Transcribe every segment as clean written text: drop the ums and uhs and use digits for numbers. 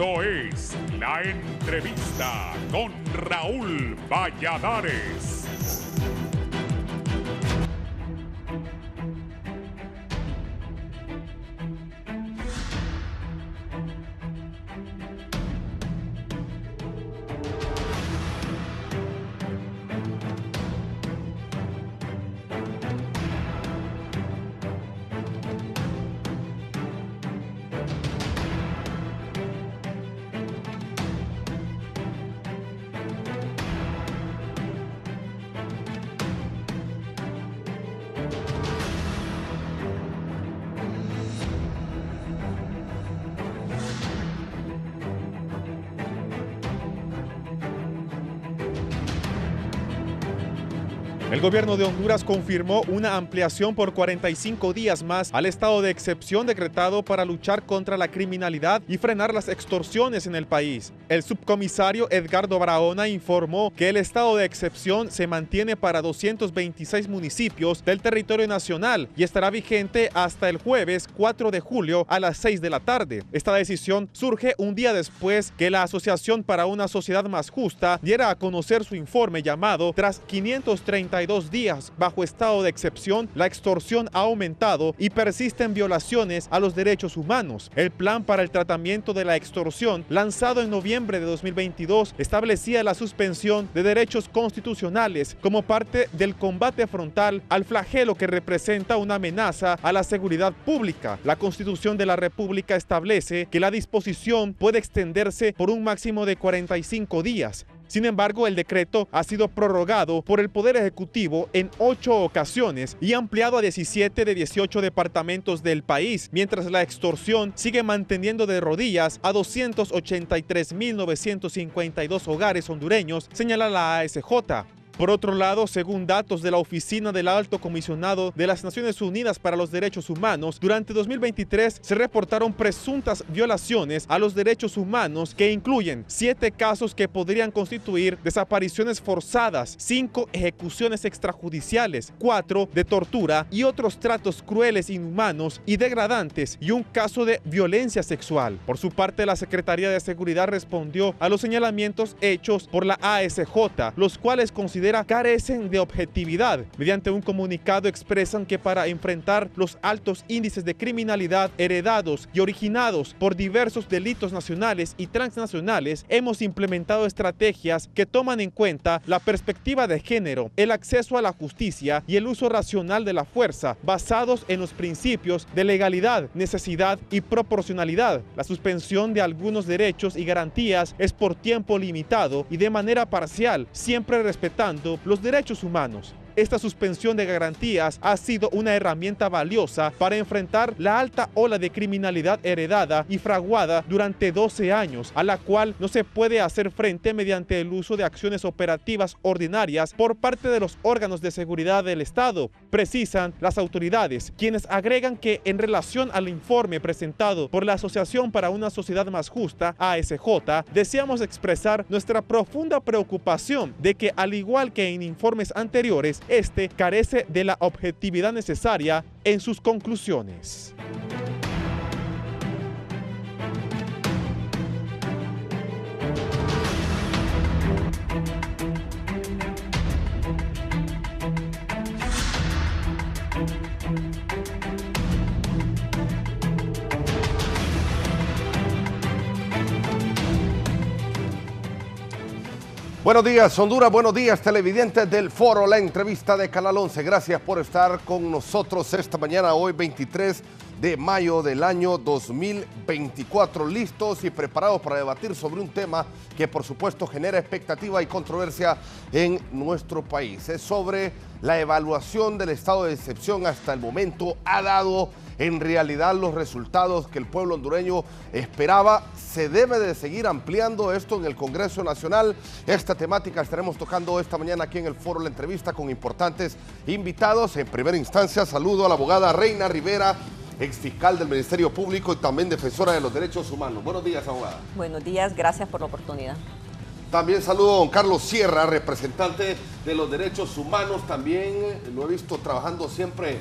Esto es La Entrevista con Raúl Valladares. El gobierno de Honduras confirmó una ampliación por 45 días más al estado de excepción decretado para luchar contra la criminalidad y frenar las extorsiones en el país. El subcomisario Edgardo Barahona informó que el estado de excepción se mantiene para 226 municipios del territorio nacional y estará vigente hasta el jueves 4 de julio a las 6 de la tarde. Esta decisión surge un día después que la Asociación para una Sociedad Más Justa diera a conocer su informe llamado Tras 532 días bajo estado de excepción, la extorsión ha aumentado y persisten violaciones a los derechos humanos. El plan para el tratamiento de la extorsión, lanzado en noviembre de 2022, establecía la suspensión de derechos constitucionales como parte del combate frontal al flagelo que representa una amenaza a la seguridad pública. La Constitución de la República establece que la disposición puede extenderse por un máximo de 45 días. Sin embargo, el decreto ha sido prorrogado por el Poder Ejecutivo en 8 ocasiones y ampliado a 17 de 18 departamentos del país, mientras la extorsión sigue manteniendo de rodillas a 283.952 hogares hondureños, señala la ASJ. Por otro lado, según datos de la Oficina del Alto Comisionado de las Naciones Unidas para los Derechos Humanos, durante 2023 se reportaron presuntas violaciones a los derechos humanos que incluyen 7 casos que podrían constituir desapariciones forzadas, 5 ejecuciones extrajudiciales, 4 de tortura y otros tratos crueles, inhumanos y degradantes y un caso de violencia sexual. Por su parte, la Secretaría de Seguridad respondió a los señalamientos hechos por la ASJ, los cuales consideran carecen de objetividad. Mediante un comunicado expresan que para enfrentar los altos índices de criminalidad heredados y originados por diversos delitos nacionales y transnacionales, hemos implementado estrategias que toman en cuenta la perspectiva de género, el acceso a la justicia y el uso racional de la fuerza, basados en los principios de legalidad, necesidad y proporcionalidad. La suspensión de algunos derechos y garantías es por tiempo limitado y de manera parcial, siempre respetando los derechos humanos. Esta suspensión de garantías ha sido una herramienta valiosa para enfrentar la alta ola de criminalidad heredada y fraguada durante 12 años, a la cual no se puede hacer frente mediante el uso de acciones operativas ordinarias por parte de los órganos de seguridad del Estado, precisan las autoridades, quienes agregan que en relación al informe presentado por la Asociación para una Sociedad Más Justa, ASJ, deseamos expresar nuestra profunda preocupación de que, al igual que en informes anteriores, este carece de la objetividad necesaria en sus conclusiones. Buenos días, Honduras. Buenos días, televidentes del Foro La Entrevista de Canal 11. Gracias por estar con nosotros esta mañana, hoy 23 de mayo del año 2024. Listos y preparados para debatir sobre un tema que, por supuesto, genera expectativa y controversia en nuestro país. Es sobre la evaluación del estado de excepción hasta el momento. ¿Ha dado en realidad los resultados que el pueblo hondureño esperaba? ¿Se debe de seguir ampliando esto en el Congreso Nacional? Esta temática estaremos tocando esta mañana aquí en el Foro La Entrevista con importantes invitados. En primera instancia, saludo a la abogada Reina Rivera, exfiscal del Ministerio Público y también defensora de los derechos humanos. Buenos días, abogada. Buenos días, gracias por la oportunidad. También saludo a don Carlos Sierra, representante de los derechos humanos. También lo he visto trabajando siempre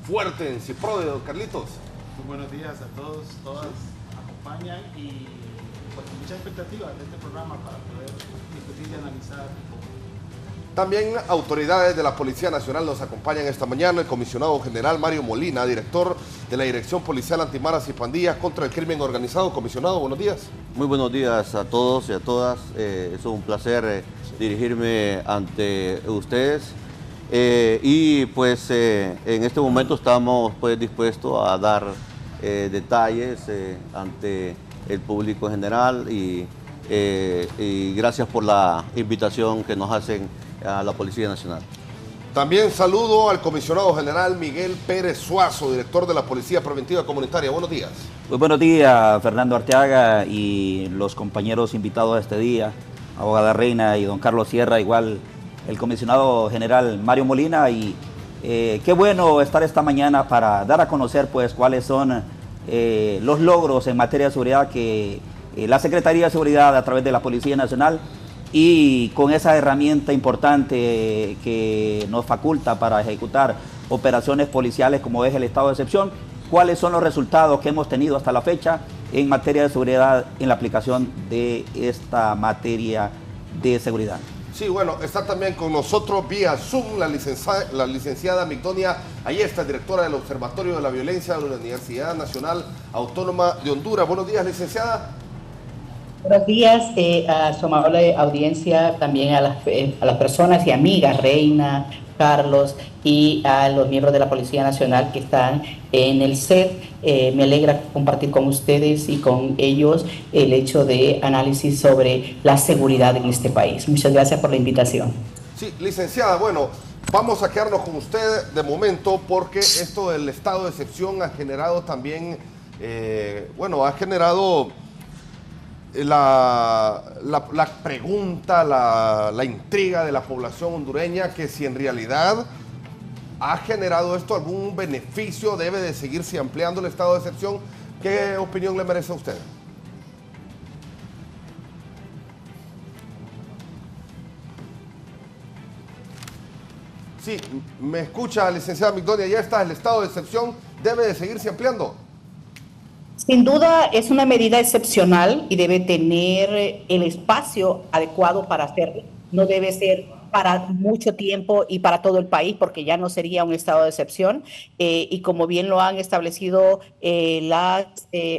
fuerte en CIPRODE, don Carlitos. Muy buenos días a todos, todas. Acompañan y pues muchas expectativas de este programa para poder discutir y analizar. También autoridades de la Policía Nacional nos acompañan esta mañana. El comisionado general Mario Molina, director de la Dirección Policial Antimaras y Pandillas contra el Crimen Organizado. Comisionado, buenos días. Muy buenos días a todos y a todas. Es un placer dirigirme ante ustedes. Y pues en este momento estamos pues dispuestos a dar detalles ante el público en general y gracias por la invitación que nos hacen a la Policía Nacional. También saludo al comisionado general Miguel Pérez Suazo, director de la Policía Preventiva Comunitaria. Buenos días. Muy buenos días, Fernando Arteaga y los compañeros invitados a este día, abogada Reina y don Carlos Sierra, igual el comisionado general Mario Molina. Y qué bueno estar esta mañana para dar a conocer pues cuáles son los logros en materia de seguridad que la Secretaría de Seguridad a través de la Policía Nacional y con esa herramienta importante que nos faculta para ejecutar operaciones policiales como es el estado de excepción, cuáles son los resultados que hemos tenido hasta la fecha en materia de seguridad en la aplicación de esta materia de seguridad. Sí, bueno, está también con nosotros vía Zoom la licenciada Migdonia Ayesta, directora del Observatorio de la Violencia de la Universidad Nacional Autónoma de Honduras. Buenos días, licenciada. Buenos días a su amable audiencia, también a las personas y amigas, Reina, Carlos y a los miembros de la Policía Nacional que están en el set. Me alegra compartir con ustedes y con ellos el hecho de análisis sobre la seguridad en este país. Muchas gracias por la invitación. Sí, licenciada, bueno, vamos a quedarnos con usted de momento porque esto del estado de excepción ha generado también, ha generado la pregunta, la intriga de la población hondureña, que si en realidad ha generado esto algún beneficio, debe de seguirse ampliando el estado de excepción. ¿Qué opinión le merece a usted? Sí, me escucha, licenciada Migdonia, ya está, el estado de excepción debe de seguirse ampliando. Sin duda es una medida excepcional y debe tener el espacio adecuado para hacerlo. No debe ser para mucho tiempo y para todo el país, porque ya no sería un estado de excepción. Y como bien lo han establecido las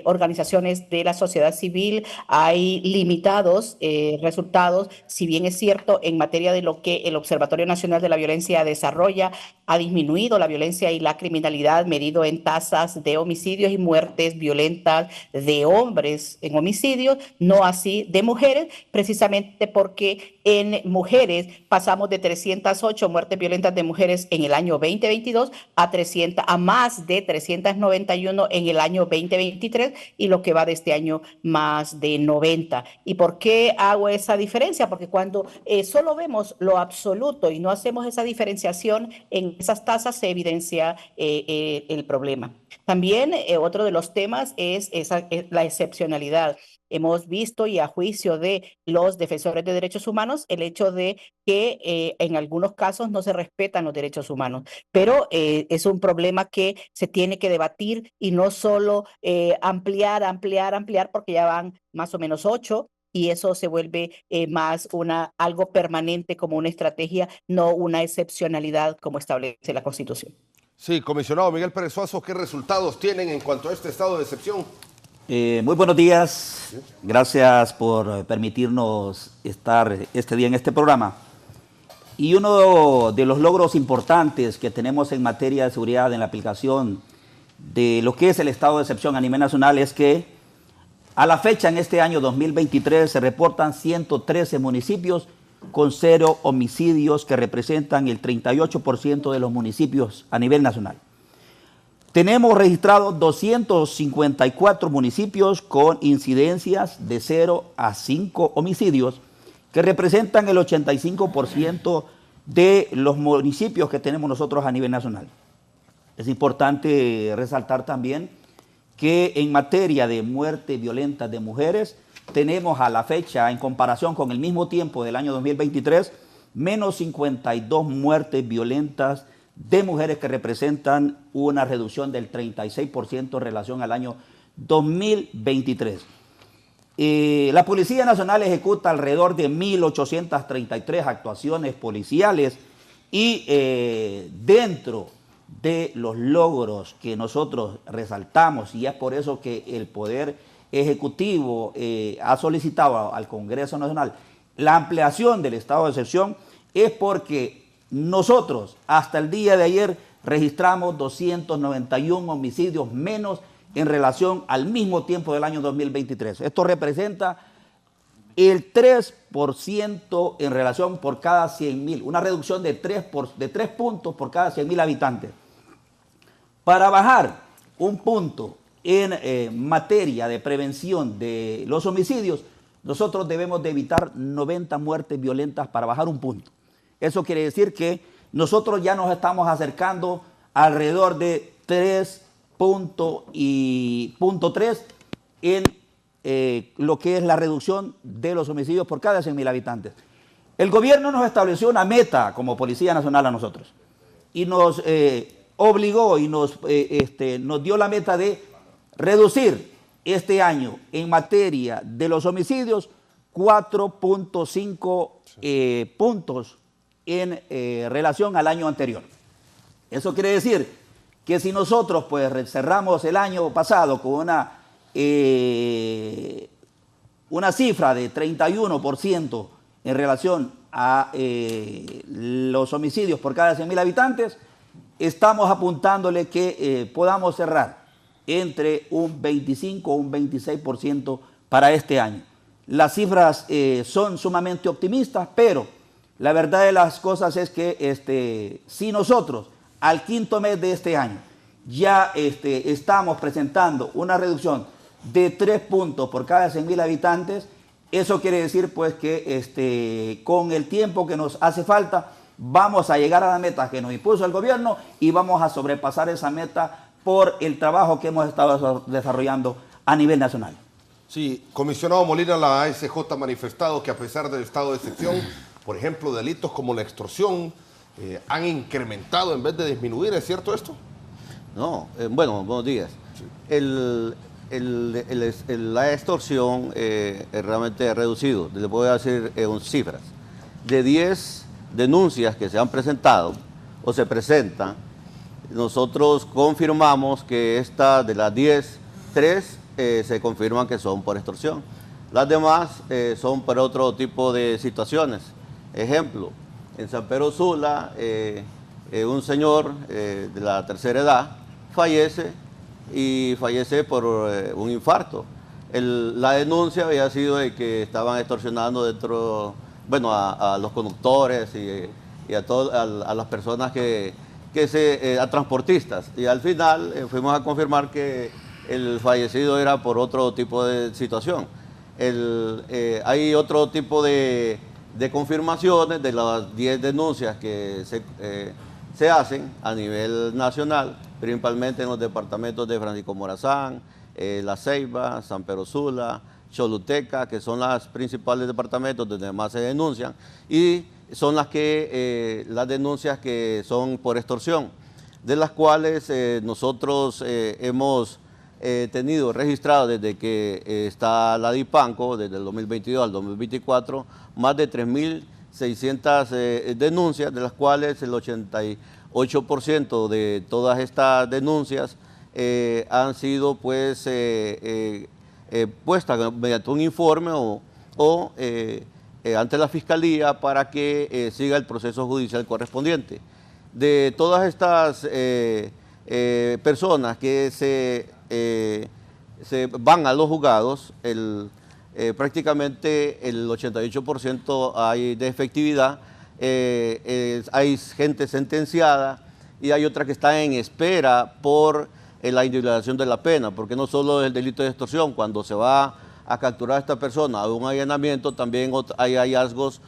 organizaciones de la sociedad civil, hay limitados resultados. Si bien es cierto, en materia de lo que el Observatorio Nacional de la Violencia desarrolla, ha disminuido la violencia y la criminalidad medido en tasas de homicidios y muertes violentas de hombres en homicidios, no así de mujeres, precisamente porque en mujeres pasamos de 308 muertes violentas de mujeres en el año 2022 a más de 391 en el año 2023 y lo que va de este año más de 90. ¿Y por qué hago esa diferencia? Porque cuando solo vemos lo absoluto y no hacemos esa diferenciación en esas tasas, se evidencia el problema. También otro de los temas es la excepcionalidad. Hemos visto, y a juicio de los defensores de derechos humanos, el hecho de que en algunos casos no se respetan los derechos humanos, pero es un problema que se tiene que debatir y no solo ampliar, porque ya van más o menos 8, y eso se vuelve más algo permanente como una estrategia, no una excepcionalidad como establece la Constitución. Sí, comisionado Miguel Pérez Suazo, ¿qué resultados tienen en cuanto a este estado de excepción? Muy buenos días, gracias por permitirnos estar este día en este programa. Y uno de los logros importantes que tenemos en materia de seguridad en la aplicación de lo que es el estado de excepción a nivel nacional es que a la fecha en este año 2023 se reportan 113 municipios con 0 homicidios, que representan el 38% de los municipios a nivel nacional. Tenemos registrados 254 municipios con incidencias de 0 a 5 homicidios, que representan el 85% de los municipios que tenemos nosotros a nivel nacional. Es importante resaltar también que en materia de muertes violentas de mujeres, tenemos a la fecha, en comparación con el mismo tiempo del año 2023, menos 52 muertes violentas de mujeres, que representan una reducción del 36% en relación al año 2023. La Policía Nacional ejecuta alrededor de 1.833 actuaciones policiales y dentro de los logros que nosotros resaltamos, y es por eso que el Poder Ejecutivo ha solicitado al Congreso Nacional la ampliación del estado de excepción, es porque nosotros hasta el día de ayer registramos 291 homicidios menos en relación al mismo tiempo del año 2023. Esto representa el 3% en relación por cada 100.000, una reducción de 3 puntos por cada 100.000 habitantes. Para bajar un punto en materia de prevención de los homicidios, nosotros debemos de evitar 90 muertes violentas para bajar un punto. Eso quiere decir que nosotros ya nos estamos acercando alrededor de 3.3 en lo que es la reducción de los homicidios por cada 100.000 habitantes. El gobierno nos estableció una meta como Policía Nacional a nosotros y nos obligó y nos dio la meta de reducir este año en materia de los homicidios 4.5 puntos en relación al año anterior. Eso quiere decir que si nosotros pues cerramos el año pasado con una cifra de 31% en relación a los homicidios por cada 100.000 habitantes, estamos apuntándole que podamos cerrar entre un 25 o un 26% para este año. Las cifras son sumamente optimistas, pero la verdad de las cosas es que si nosotros al quinto mes de este año ya estamos presentando una reducción de 3 puntos por cada 100.000 habitantes, eso quiere decir pues que con el tiempo que nos hace falta vamos a llegar a la meta que nos impuso el gobierno y vamos a sobrepasar esa meta por el trabajo que hemos estado desarrollando a nivel nacional. Sí, comisionado Molina, la ASJ ha manifestado que a pesar del estado de excepción, por ejemplo, delitos como la extorsión han incrementado en vez de disminuir. ¿Es cierto esto? No, bueno, buenos días. Sí. La extorsión realmente ha reducido, le voy a decir cifras. De 10 denuncias que se han presentado o se presentan, nosotros confirmamos que de las 10, 3 se confirman que son por extorsión. Las demás son por otro tipo de situaciones. Ejemplo, en San Pedro Sula, un señor de la tercera edad fallece por un infarto. La denuncia había sido de que estaban extorsionando a los conductores y a las personas a transportistas. Y al final fuimos a confirmar que el fallecido era por otro tipo de situación. Hay otro tipo de confirmaciones de las 10 denuncias que se hacen a nivel nacional, principalmente en los departamentos de Francisco Morazán, La Ceiba, San Pedro Sula, Choluteca, que son los principales departamentos donde más se denuncian, y son las denuncias que son por extorsión, de las cuales nosotros hemos tenido registrado desde que está la DIPANCO, desde el 2022 al 2024, más de 3.600 denuncias, de las cuales el 88% de todas estas denuncias han sido pues puestas mediante un informe o ante la Fiscalía para que siga el proceso judicial correspondiente. De todas estas personas que se van a los juzgados, prácticamente el 88% hay de efectividad, hay gente sentenciada y hay otra que está en espera por la individualización de la pena, porque no solo es el delito de extorsión, cuando se va a capturar a esta persona a un allanamiento, también hay hallazgos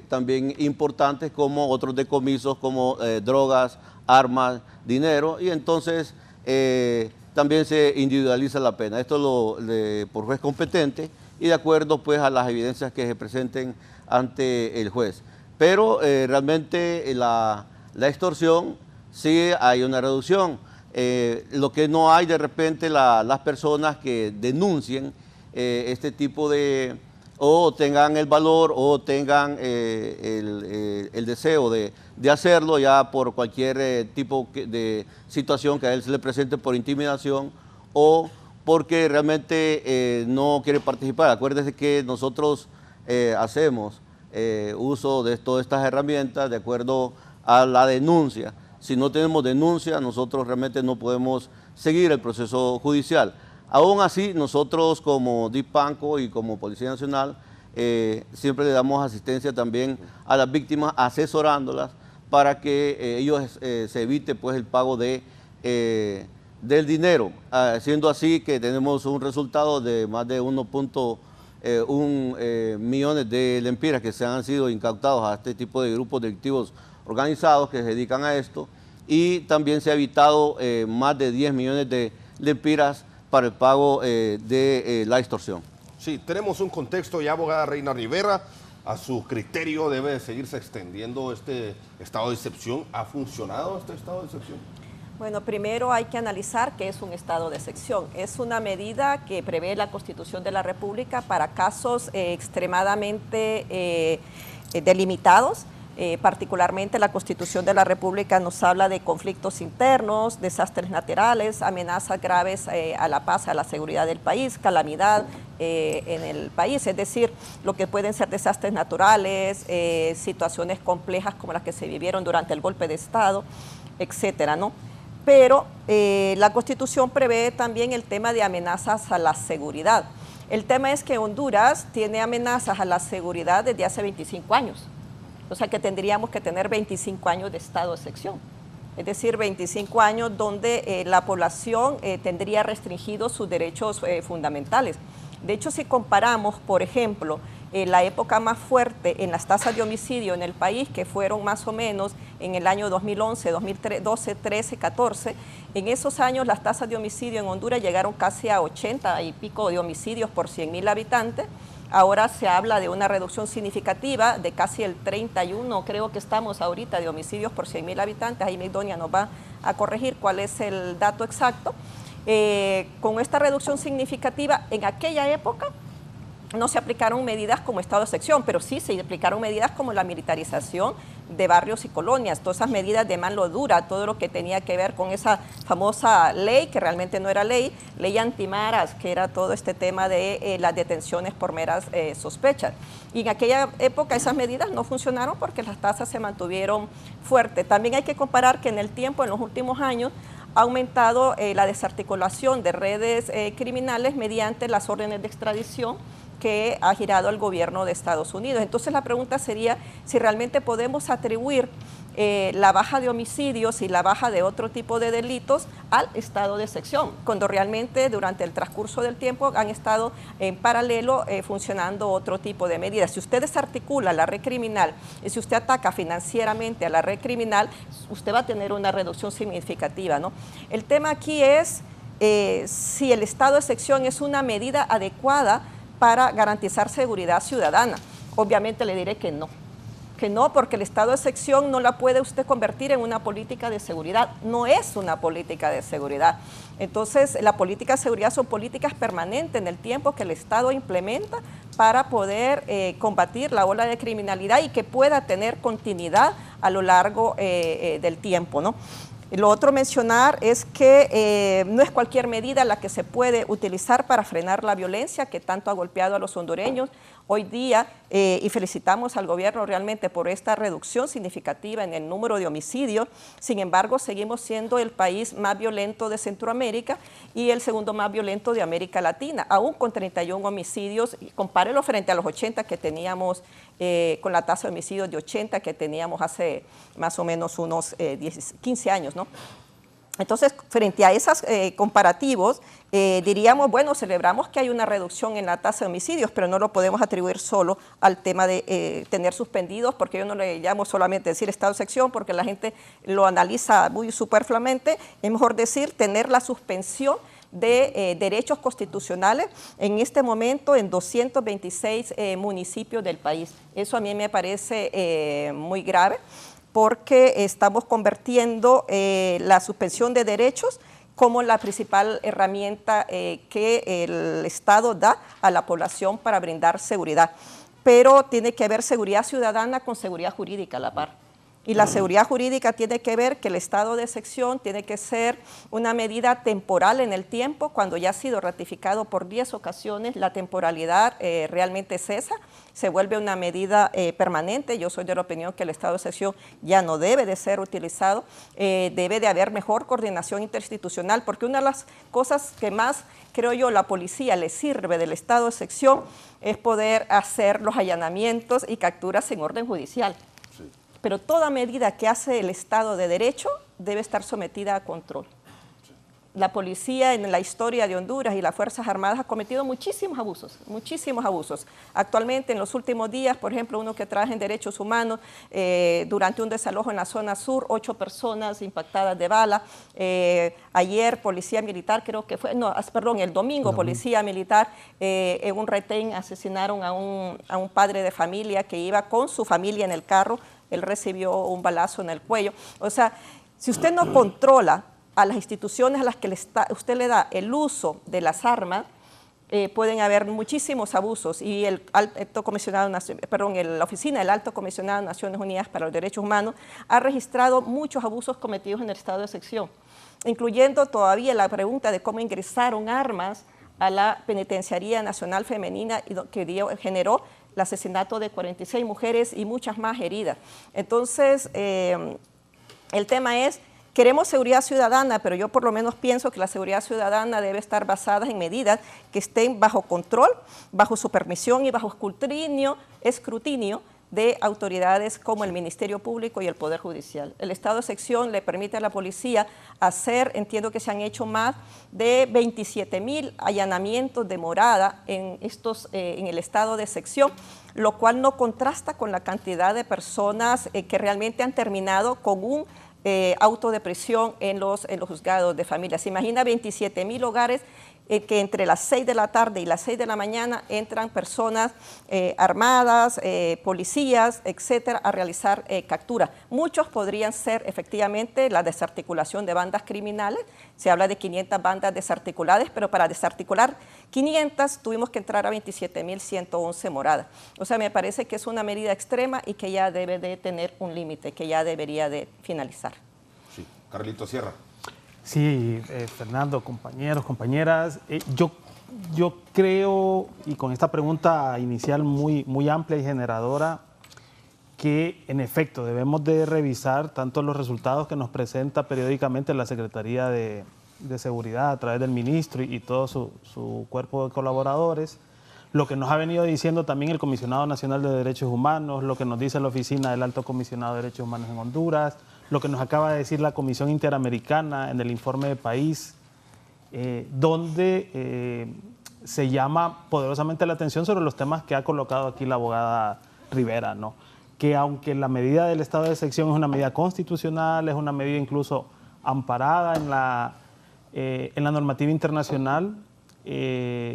también importantes como otros decomisos como drogas, armas, dinero, y entonces también se individualiza la pena. Esto por juez competente y de acuerdo pues a las evidencias que se presenten ante el juez. Pero realmente la extorsión sí hay una reducción. Lo que no hay de repente las personas que denuncien este tipo de, o tengan el valor o tengan el deseo de hacerlo ya por cualquier tipo de situación que a él se le presente por intimidación o porque realmente no quiere participar. Acuérdense que nosotros hacemos uso de todas estas herramientas de acuerdo a la denuncia. Si no tenemos denuncia, nosotros realmente no podemos seguir el proceso judicial. Aún así, nosotros como DIPANCO y como Policía Nacional siempre le damos asistencia también a las víctimas, asesorándolas para que ellos se evite pues, el pago del dinero. Siendo así que tenemos un resultado de más de 1.1 millones de lempiras que se han sido incautados a este tipo de grupos delictivos organizados que se dedican a esto, y también se ha evitado más de 10 millones de lempiras para el pago de la extorsión. Sí, tenemos un contexto ya, abogada Reina Rivera. A su criterio debe seguirse extendiendo este estado de excepción. ¿Ha funcionado este estado de excepción? Bueno, primero hay que analizar qué es un estado de excepción. Es una medida que prevé la Constitución de la República para casos extremadamente delimitados. Particularmente la Constitución de la República nos habla de conflictos internos, desastres naturales, amenazas graves a la paz, a la seguridad del país, calamidad en el país, es decir, lo que pueden ser desastres naturales, situaciones complejas como las que se vivieron durante el golpe de Estado, etcétera, ¿no? Pero la Constitución prevé también el tema de amenazas a la seguridad. El tema es que Honduras tiene amenazas a la seguridad desde hace 25 años. O sea que tendríamos que tener 25 años de estado de excepción. Es decir, 25 años donde la población tendría restringidos sus derechos fundamentales. De hecho, si comparamos, por ejemplo, la época más fuerte en las tasas de homicidio en el país, que fueron más o menos en el año 2011, 2012, 13, 14, en esos años las tasas de homicidio en Honduras llegaron casi a 80 y pico de homicidios por 100.000 habitantes. Ahora se habla de una reducción significativa de casi el 31, creo que estamos ahorita, de homicidios por 100.000 habitantes. Ahí mi doña nos va a corregir cuál es el dato exacto. Con esta reducción significativa, en aquella época no se aplicaron medidas como estado de excepción, pero sí se aplicaron medidas como la militarización de barrios y colonias, todas esas medidas de mano dura, todo lo que tenía que ver con esa famosa ley, que realmente no era ley antimaras, que era todo este tema de las detenciones por meras sospechas. Y en aquella época esas medidas no funcionaron porque las tasas se mantuvieron fuertes. También hay que comparar que en el tiempo, en los últimos años, ha aumentado la desarticulación de redes criminales mediante las órdenes de extradición que ha girado el gobierno de Estados Unidos. Entonces la pregunta sería si realmente podemos atribuir la baja de homicidios y la baja de otro tipo de delitos al estado de excepción, cuando realmente durante el transcurso del tiempo han estado en paralelo funcionando otro tipo de medidas. Si usted desarticula la red criminal y si usted ataca financieramente a la red criminal, usted va a tener una reducción significativa, ¿no? El tema aquí es si el estado de excepción es una medida adecuada para garantizar seguridad ciudadana. Obviamente le diré que no, porque el estado de excepción no la puede usted convertir en una política de seguridad, no es una política de seguridad. Entonces, la política de seguridad son políticas permanentes en el tiempo que el Estado implementa para poder combatir la ola de criminalidad y que pueda tener continuidad a lo largo del tiempo, ¿no? Lo otro mencionar es que no es cualquier medida la que se puede utilizar para frenar la violencia que tanto ha golpeado a los hondureños hoy día, y felicitamos al gobierno realmente por esta reducción significativa en el número de homicidios. Sin embargo, seguimos siendo el país más violento de Centroamérica y el segundo más violento de América Latina, aún con 31 homicidios. Compárelo frente a los 80 que teníamos, con la tasa de homicidios de 80 que teníamos hace más o menos unos 15 años, ¿no? Entonces, frente a esos comparativos, diríamos, bueno, celebramos que hay una reducción en la tasa de homicidios, pero no lo podemos atribuir solo al tema de tener suspendidos, porque yo no le llamo solamente decir estado de excepción, porque la gente lo analiza muy superfluamente. Es mejor decir tener la suspensión de derechos constitucionales en este momento en 226 municipios del país. Eso a mí me parece muy grave, porque estamos convirtiendo la suspensión de derechos como la principal herramienta que el Estado da a la población para brindar seguridad. Pero tiene que haber seguridad ciudadana con seguridad jurídica a la par. Y la seguridad jurídica tiene que ver que el estado de excepción tiene que ser una medida temporal en el tiempo. Cuando ya ha sido ratificado por 10 ocasiones, la temporalidad realmente cesa, se vuelve una medida permanente. Yo soy de la opinión que el estado de excepción ya no debe de ser utilizado, debe de haber mejor coordinación interinstitucional, porque una de las cosas que más, creo yo, la policía le sirve del estado de excepción es poder hacer los allanamientos y capturas en orden judicial. Pero toda medida que hace el Estado de Derecho debe estar sometida a control. La policía en la historia de Honduras y las Fuerzas Armadas ha cometido muchísimos abusos, muchísimos abusos. Actualmente, en los últimos días, por ejemplo, uno que trabaja en derechos humanos, durante un desalojo en la zona sur, 8 personas impactadas de bala. Ayer, policía militar, creo que fue, no, perdón, el domingo, policía militar, en un retén asesinaron a un padre de familia que iba con su familia en el carro. Él recibió un balazo en el cuello. O sea, si usted no controla a las instituciones a las que usted le da el uso de las armas, pueden haber muchísimos abusos. Y la Oficina del Alto Comisionado de Naciones Unidas para los Derechos Humanos ha registrado muchos abusos cometidos en el estado de excepción, incluyendo todavía la pregunta de cómo ingresaron armas a la Penitenciaría Nacional Femenina, que generó el asesinato de 46 mujeres y muchas más heridas. Entonces, el tema es, queremos seguridad ciudadana, pero yo por lo menos pienso que la seguridad ciudadana debe estar basada en medidas que estén bajo control, bajo supervisión y bajo escrutinio de autoridades como el Ministerio Público y el Poder Judicial. El estado de excepción le permite a la policía hacer, entiendo que se han hecho más de 27,000 allanamientos de morada en el estado de excepción, lo cual no contrasta con la cantidad de personas que realmente han terminado con un auto de prisión en los juzgados de familia. Se imagina 27,000 hogares que entre las 6 de la tarde y las 6 de la mañana entran personas armadas, policías, etcétera, a realizar capturas. Muchos podrían ser efectivamente la desarticulación de bandas criminales. Se habla de 500 bandas desarticuladas, pero para desarticular 500 tuvimos que entrar a 27,111 moradas. O sea, me parece que es una medida extrema y que ya debe de tener un límite, que ya debería de finalizar. Sí, Carlito Sierra. Sí, Fernando, compañeros, compañeras, yo creo, y con esta pregunta inicial muy amplia y generadora, que en efecto debemos de revisar tanto los resultados que nos presenta periódicamente la Secretaría de Seguridad a través del ministro y todo su cuerpo de colaboradores, lo que nos ha venido diciendo también el Comisionado Nacional de Derechos Humanos, lo que nos dice la Oficina del Alto Comisionado de Derechos Humanos en Honduras, lo que nos acaba de decir la Comisión Interamericana en el informe de país, donde se llama poderosamente la atención sobre los temas que ha colocado aquí la abogada Rivera, ¿no? Que aunque la medida del estado de excepción es una medida constitucional, es una medida incluso amparada en la normativa internacional,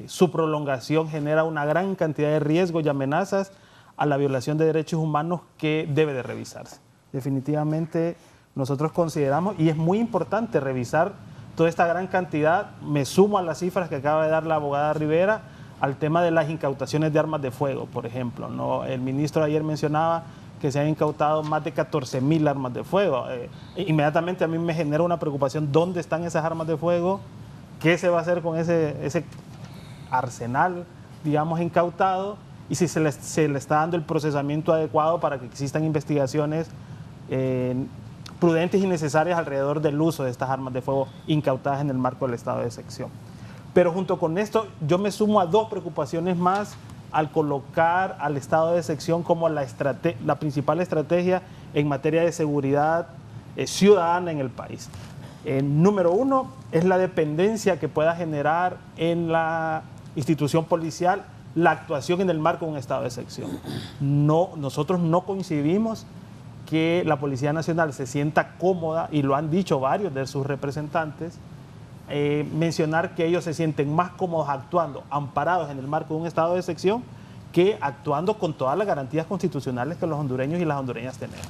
su prolongación genera una gran cantidad de riesgos y amenazas a la violación de derechos humanos que debe de revisarse. Definitivamente nosotros consideramos, y es muy importante revisar toda esta gran cantidad, me sumo a las cifras que acaba de dar la abogada Rivera, al tema de las incautaciones de armas de fuego, por ejemplo, ¿no? El ministro ayer mencionaba que se han incautado más de 14,000 armas de fuego. Inmediatamente a mí me genera una preocupación, ¿dónde están esas armas de fuego? ¿Qué se va a hacer con ese arsenal, digamos, incautado? Y si se le está dando el procesamiento adecuado para que existan investigaciones prudentes y necesarias alrededor del uso de estas armas de fuego incautadas en el marco del estado de excepción. Pero junto con esto, yo me sumo a dos preocupaciones más al colocar al estado de excepción como la principal estrategia en materia de seguridad ciudadana en el país. Número uno es la dependencia que pueda generar en la institución policial la actuación en el marco de un estado de excepción. Nosotros no coincidimos que la Policía Nacional se sienta cómoda, y lo han dicho varios de sus representantes, mencionar que ellos se sienten más cómodos actuando amparados en el marco de un estado de excepción que actuando con todas las garantías constitucionales que los hondureños y las hondureñas tenemos.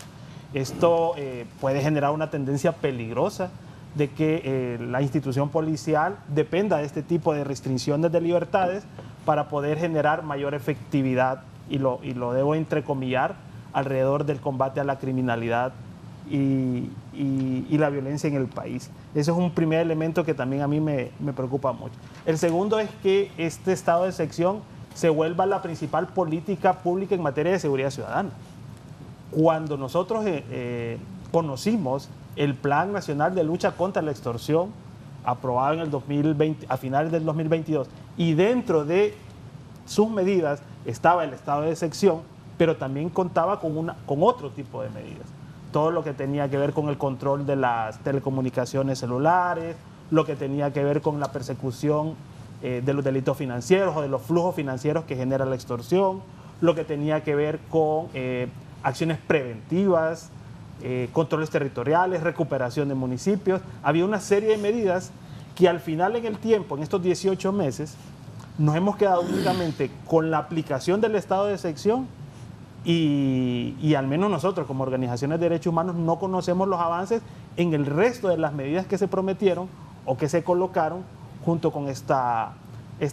Esto puede generar una tendencia peligrosa de que la institución policial dependa de este tipo de restricciones de libertades para poder generar mayor efectividad, y lo debo entrecomillar, alrededor del combate a la criminalidad y la violencia en el país. Ese es un primer elemento que también a mí me preocupa mucho. El segundo es que este estado de excepción se vuelva la principal política pública en materia de seguridad ciudadana. Cuando nosotros conocimos el Plan Nacional de Lucha contra la Extorsión, aprobado en el 2020, a finales del 2022, y dentro de sus medidas estaba el estado de excepción, pero también contaba con otro tipo de medidas. Todo lo que tenía que ver con el control de las telecomunicaciones celulares, lo que tenía que ver con la persecución de los delitos financieros o de los flujos financieros que genera la extorsión, lo que tenía que ver con acciones preventivas, controles territoriales, recuperación de municipios. Había una serie de medidas que al final en el tiempo, en estos 18 meses, nos hemos quedado únicamente con la aplicación del estado de excepción y al menos nosotros como organizaciones de derechos humanos no conocemos los avances en el resto de las medidas que se prometieron o que se colocaron junto con esta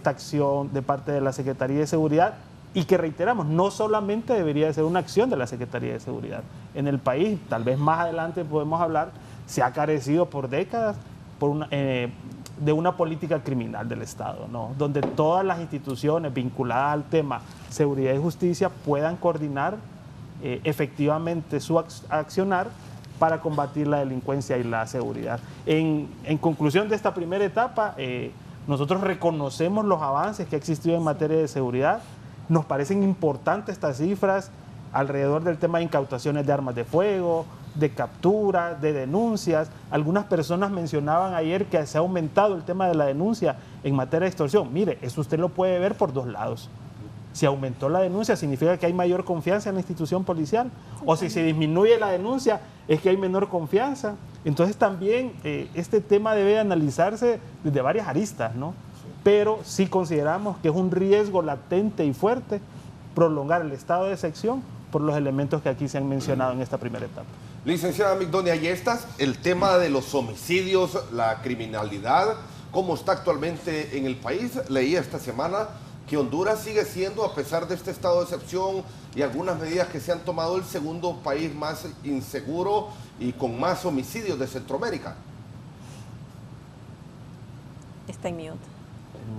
acción de parte de la Secretaría de Seguridad, y que reiteramos, no solamente debería de ser una acción de la Secretaría de Seguridad. En el país, tal vez más adelante podemos hablar, se ha carecido por décadas de una política criminal del Estado, ¿no? Donde todas las instituciones vinculadas al tema seguridad y justicia puedan coordinar efectivamente su accionar para combatir la delincuencia y la seguridad. En conclusión de esta primera etapa, nosotros reconocemos los avances que ha existido en materia de seguridad. Nos parecen importantes estas cifras alrededor del tema de incautaciones de armas de fuego, de captura, de denuncias. Algunas personas mencionaban ayer que se ha aumentado el tema de la denuncia en materia de extorsión. Mire, eso usted lo puede ver por dos lados. Si aumentó la denuncia, significa que hay mayor confianza en la institución policial. O si se disminuye la denuncia, es que hay menor confianza. Entonces también este tema debe analizarse desde varias aristas, ¿no? Pero sí consideramos que es un riesgo latente y fuerte prolongar el estado de excepción por los elementos que aquí se han mencionado en esta primera etapa. Licenciada Migdonia Yestas, el tema de los homicidios, la criminalidad, ¿cómo está actualmente en el país? Leí esta semana que Honduras sigue siendo, a pesar de este estado de excepción y algunas medidas que se han tomado, el segundo país más inseguro y con más homicidios de Centroamérica. Está en mute.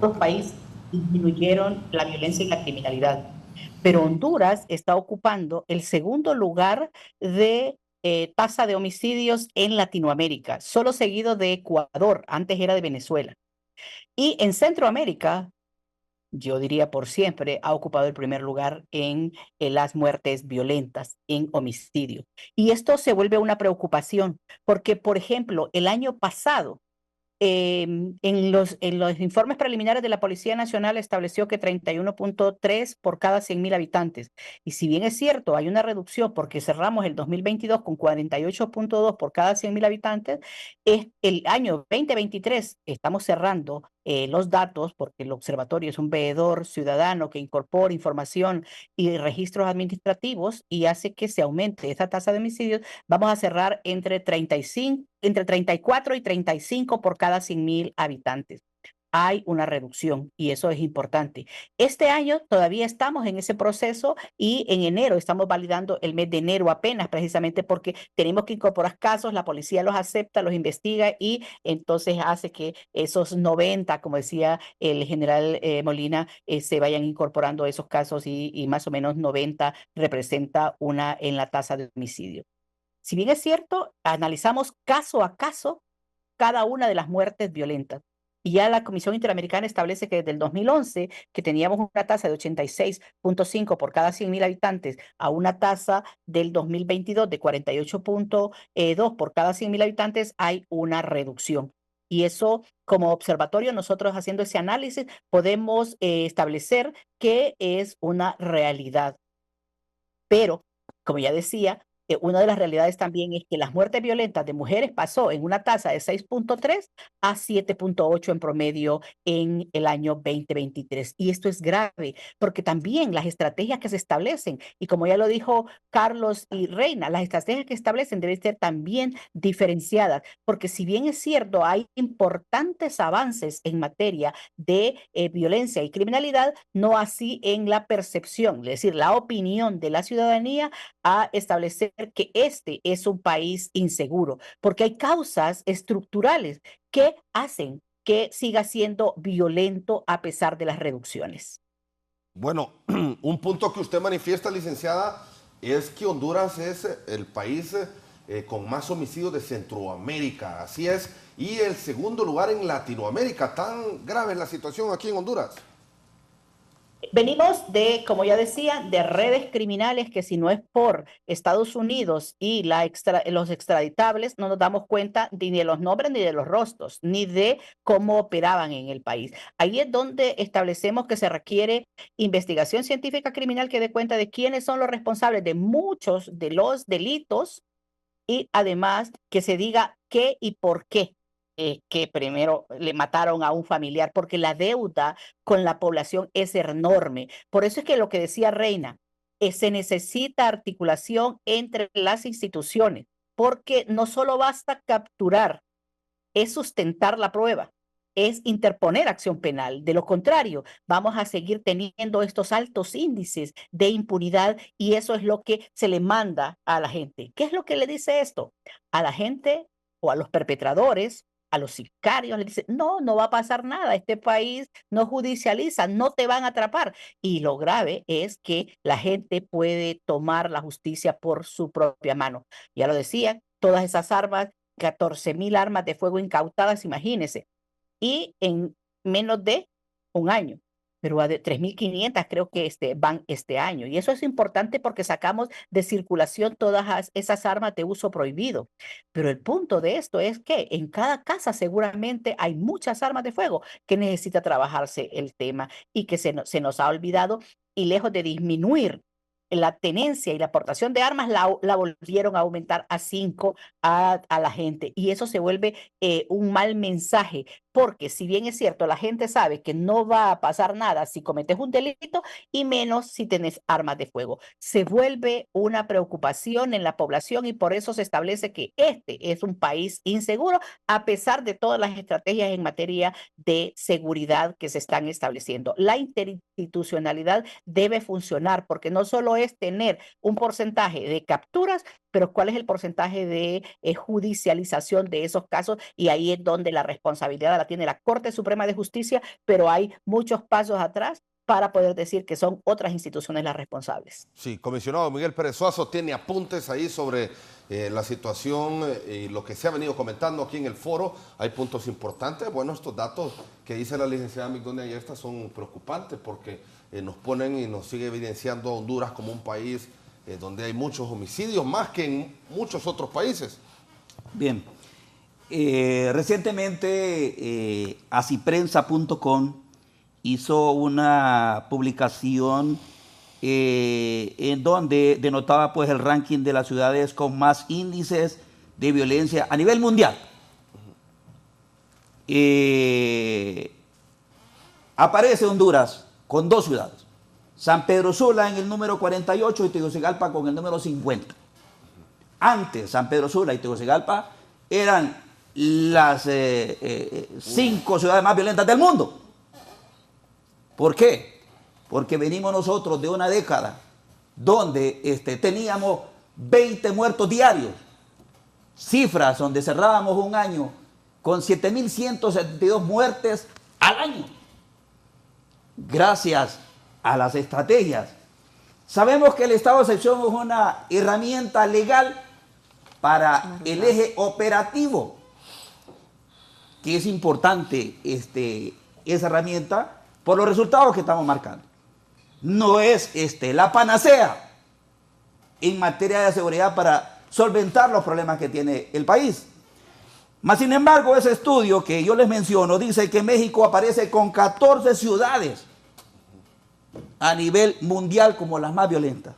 Los países disminuyeron la violencia y la criminalidad, pero Honduras está ocupando el segundo lugar de tasa de homicidios en Latinoamérica, solo seguido de Ecuador, antes era de Venezuela. Y en Centroamérica, yo diría por siempre, ha ocupado el primer lugar en las muertes violentas, en homicidio. Y esto se vuelve una preocupación, porque, por ejemplo, el año pasado, en los informes preliminares de la Policía Nacional estableció que 31.3 por cada 100.000 habitantes. Y si bien es cierto, hay una reducción porque cerramos el 2022 con 48.2 por cada 100.000 habitantes, es el año 2023 estamos cerrando los datos, porque el observatorio es un veedor ciudadano que incorpora información y registros administrativos y hace que se aumente esa tasa de homicidios. Vamos a cerrar entre 34 y 35 por cada 100.000 habitantes. Hay una reducción y eso es importante. Este año todavía estamos en ese proceso y en enero estamos validando el mes de enero apenas, precisamente porque tenemos que incorporar casos, la policía los acepta, los investiga y entonces hace que esos 90, como decía el general Molina, se vayan incorporando esos casos y más o menos 90 representa una en la tasa de homicidio. Si bien es cierto, analizamos caso a caso cada una de las muertes violentas. Y ya la Comisión Interamericana establece que desde el 2011, que teníamos una tasa de 86.5 por cada 100.000 habitantes, a una tasa del 2022 de 48.2 por cada 100.000 habitantes, hay una reducción. Y eso, como observatorio, nosotros haciendo ese análisis, podemos establecer que es una realidad. Pero, como ya decía, una de las realidades también es que las muertes violentas de mujeres pasó en una tasa de 6.3 a 7.8 en promedio en el año 2023. Y esto es grave porque también las estrategias que se establecen, y como ya lo dijo Carlos y Reina, las estrategias que establecen deben ser también diferenciadas, porque si bien es cierto, hay importantes avances en materia de violencia y criminalidad, no así en la percepción, es decir, la opinión de la ciudadanía a establecer que este es un país inseguro, porque hay causas estructurales que hacen que siga siendo violento a pesar de las reducciones. Bueno, un punto que usted manifiesta, licenciada, es que Honduras es el país con más homicidios de Centroamérica, así es, y el segundo lugar en Latinoamérica. ¿Tan grave es la situación aquí en Honduras? Venimos de, como ya decía, de redes criminales que si no es por Estados Unidos y los extraditables, no nos damos cuenta ni de los nombres ni de los rostros, ni de cómo operaban en el país. Ahí es donde establecemos que se requiere investigación científica criminal que dé cuenta de quiénes son los responsables de muchos de los delitos y además que se diga qué y por qué. Que primero le mataron a un familiar, porque la deuda con la población es enorme. Por eso es que lo que decía Reina, se necesita articulación entre las instituciones, porque no solo basta capturar, es sustentar la prueba, es interponer acción penal. De lo contrario, vamos a seguir teniendo estos altos índices de impunidad y eso es lo que se le manda a la gente. ¿Qué es lo que le dice esto? A la gente o a los perpetradores, a los sicarios, le dice, no, no va a pasar nada, este país no judicializa, no te van a atrapar. Y lo grave es que la gente puede tomar la justicia por su propia mano. Ya lo decía, todas esas armas, 14,000 armas de fuego incautadas, imagínense, y en menos de un año. Pero a de 3,500 creo que van este año. Y eso es importante porque sacamos de circulación todas esas armas de uso prohibido. Pero el punto de esto es que en cada casa seguramente hay muchas armas de fuego que necesita trabajarse el tema y que se nos ha olvidado y lejos de disminuir la tenencia y la aportación de armas la volvieron a aumentar a 5 a la gente. Y eso se vuelve un mal mensaje, porque si bien es cierto, la gente sabe que no va a pasar nada si cometes un delito y menos si tenés armas de fuego. Se vuelve una preocupación en la población y por eso se establece que este es un país inseguro a pesar de todas las estrategias en materia de seguridad que se están estableciendo. La interinstitucionalidad debe funcionar porque no solo es tener un porcentaje de capturas, pero cuál es el porcentaje de judicialización de esos casos, y ahí es donde la responsabilidad la tiene la Corte Suprema de Justicia, pero hay muchos pasos atrás para poder decir que son otras instituciones las responsables. Sí, comisionado Miguel Pérez Suazo tiene apuntes ahí sobre la situación y lo que se ha venido comentando aquí en el foro. Hay puntos importantes. Bueno, estos datos que dice la licenciada Migdonia Ayerza son preocupantes porque nos ponen y nos sigue evidenciando a Honduras como un país donde hay muchos homicidios, más que en muchos otros países. Bien, recientemente asiprensa.com hizo una publicación en donde denotaba pues el ranking de las ciudades con más índices de violencia a nivel mundial. Aparece Honduras con 2 ciudades, San Pedro Sula en el número 48 y Tegucigalpa con el número 50. Antes San Pedro Sula y Tegucigalpa eran las 5 ciudades más violentas del mundo. ¿Por qué? Porque venimos nosotros de una década donde teníamos 20 muertos diarios, cifras donde cerrábamos un año con 7,172 muertes al año. Gracias a las estrategias. Sabemos que el estado de excepción es una herramienta legal para el eje operativo, que es importante esa herramienta por los resultados que estamos marcando. No es la panacea en materia de seguridad para solventar los problemas que tiene el país. Mas, sin embargo, ese estudio que yo les menciono dice que México aparece con 14 ciudades a nivel mundial como las más violentas.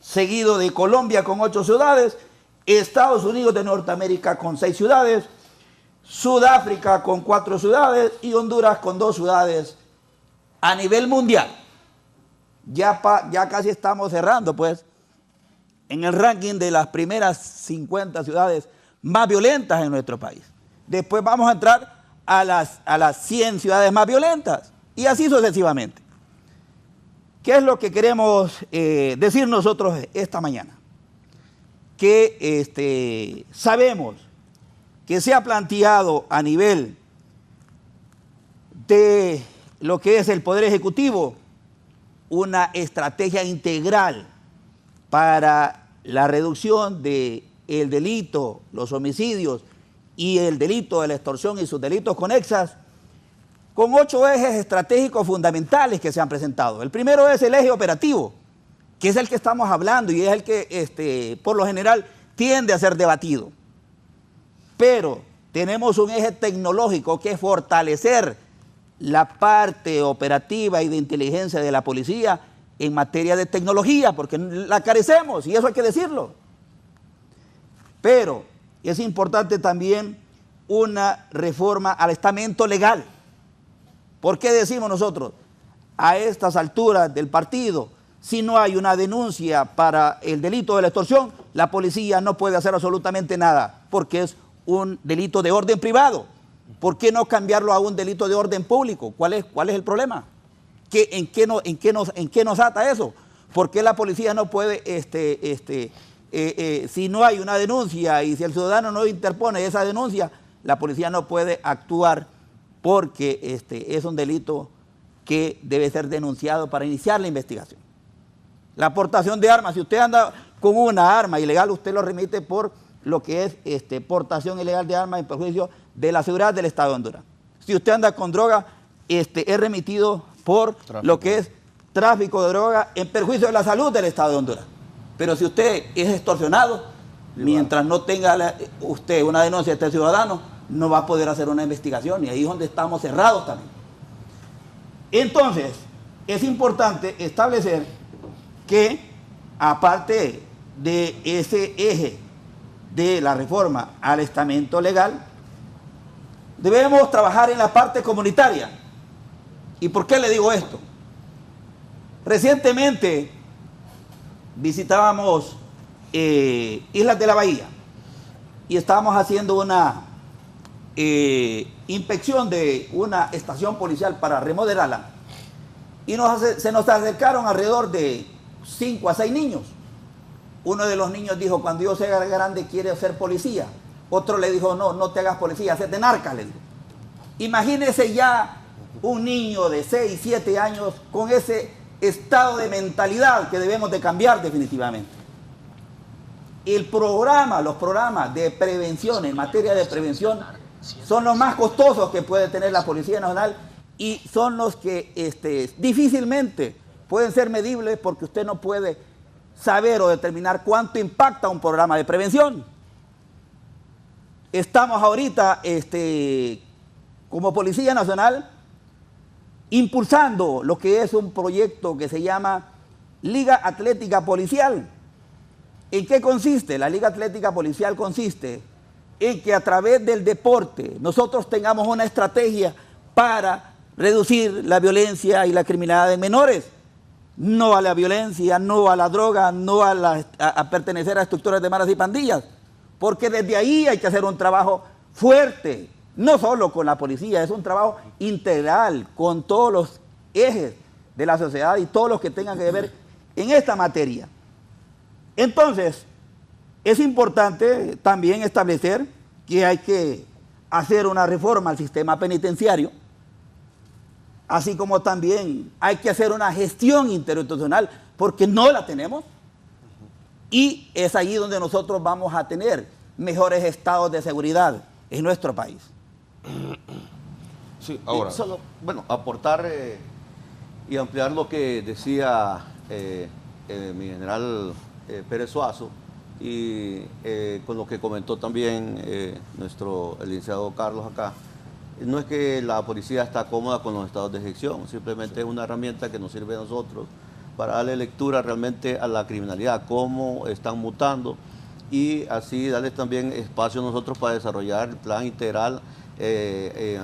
seguido de Colombia con 8 ciudades, Estados Unidos de Norteamérica con 6 ciudades, Sudáfrica con 4 ciudades y Honduras con 2 ciudades a nivel mundial. Ya casi estamos cerrando, pues, en el ranking de las primeras 50 ciudades más violentas en nuestro país. Después vamos a entrar a las 100 ciudades más violentas y así sucesivamente. ¿Qué es lo que queremos decir nosotros esta mañana? Que sabemos que se ha planteado a nivel de lo que es el Poder Ejecutivo una estrategia integral para la reducción del delito, los homicidios y el delito de la extorsión y sus delitos conexas, con 8 ejes estratégicos fundamentales que se han presentado. El primero es el eje operativo, que es el que estamos hablando y es el que por lo general tiende a ser debatido. Pero tenemos un eje tecnológico que es fortalecer la parte operativa y de inteligencia de la policía en materia de tecnología, porque la carecemos y eso hay que decirlo. Pero es importante también una reforma al estamento legal. ¿Por qué decimos nosotros? A estas alturas del partido, si no hay una denuncia para el delito de la extorsión, la policía no puede hacer absolutamente nada, porque es un delito de orden privado. ¿Por qué no cambiarlo a un delito de orden público? ¿Cuál es el problema? ¿En qué nos ata eso? ¿Por qué la policía no puede, si no hay una denuncia y si el ciudadano no interpone esa denuncia, la policía no puede actuar porque es un delito que debe ser denunciado para iniciar la investigación? La aportación de armas, si usted anda con una arma ilegal, usted lo remite por lo que es portación ilegal de armas en perjuicio de la seguridad del Estado de Honduras. Si usted anda con droga, es remitido por lo que es tráfico de droga en perjuicio de la salud del Estado de Honduras. Pero si usted es extorsionado, mientras no tenga usted una denuncia de este ciudadano, no va a poder hacer una investigación y ahí es donde estamos cerrados también. Entonces, es importante establecer que, aparte de ese eje de la reforma al estamento legal, debemos trabajar en la parte comunitaria. ¿Y por qué le digo esto? Recientemente visitábamos Islas de la Bahía y estábamos haciendo una inspección de una estación policial para remodelarla y se nos acercaron alrededor de 5 a 6 niños. Uno de los niños dijo: cuando yo sea grande quiero ser policía. Otro le dijo: no, no te hagas policía, hazte narca, le dijo. Imagínese ya un niño de 6, 7 años con ese estado de mentalidad que debemos de cambiar definitivamente. Los programas de prevención, en materia de prevención, son los más costosos que puede tener la Policía Nacional y son los que difícilmente pueden ser medibles, porque usted no puede saber o determinar cuánto impacta un programa de prevención. Estamos ahorita, como Policía Nacional, impulsando lo que es un proyecto que se llama Liga Atlética Policial. ¿En qué consiste? La Liga Atlética Policial consiste en que a través del deporte nosotros tengamos una estrategia para reducir la violencia y la criminalidad en menores. No a la violencia, no a la droga, no a pertenecer a estructuras de maras y pandillas, porque desde ahí hay que hacer un trabajo fuerte, no solo con la policía, es un trabajo integral con todos los ejes de la sociedad y todos los que tengan que ver en esta materia. Entonces, es importante también establecer que hay que hacer una reforma al sistema penitenciario, así como también hay que hacer una gestión interinstitucional, porque no la tenemos, y es ahí donde nosotros vamos a tener mejores estados de seguridad en nuestro país. Sí, ahora. Solo, aportar y ampliar lo que decía mi general Pérez Suazo, y con lo que comentó también el licenciado Carlos acá. No es que la policía está cómoda con los estados de ejecución, simplemente es una herramienta que nos sirve a nosotros para darle lectura realmente a la criminalidad, cómo están mutando, y así darles también espacio a nosotros para desarrollar el plan integral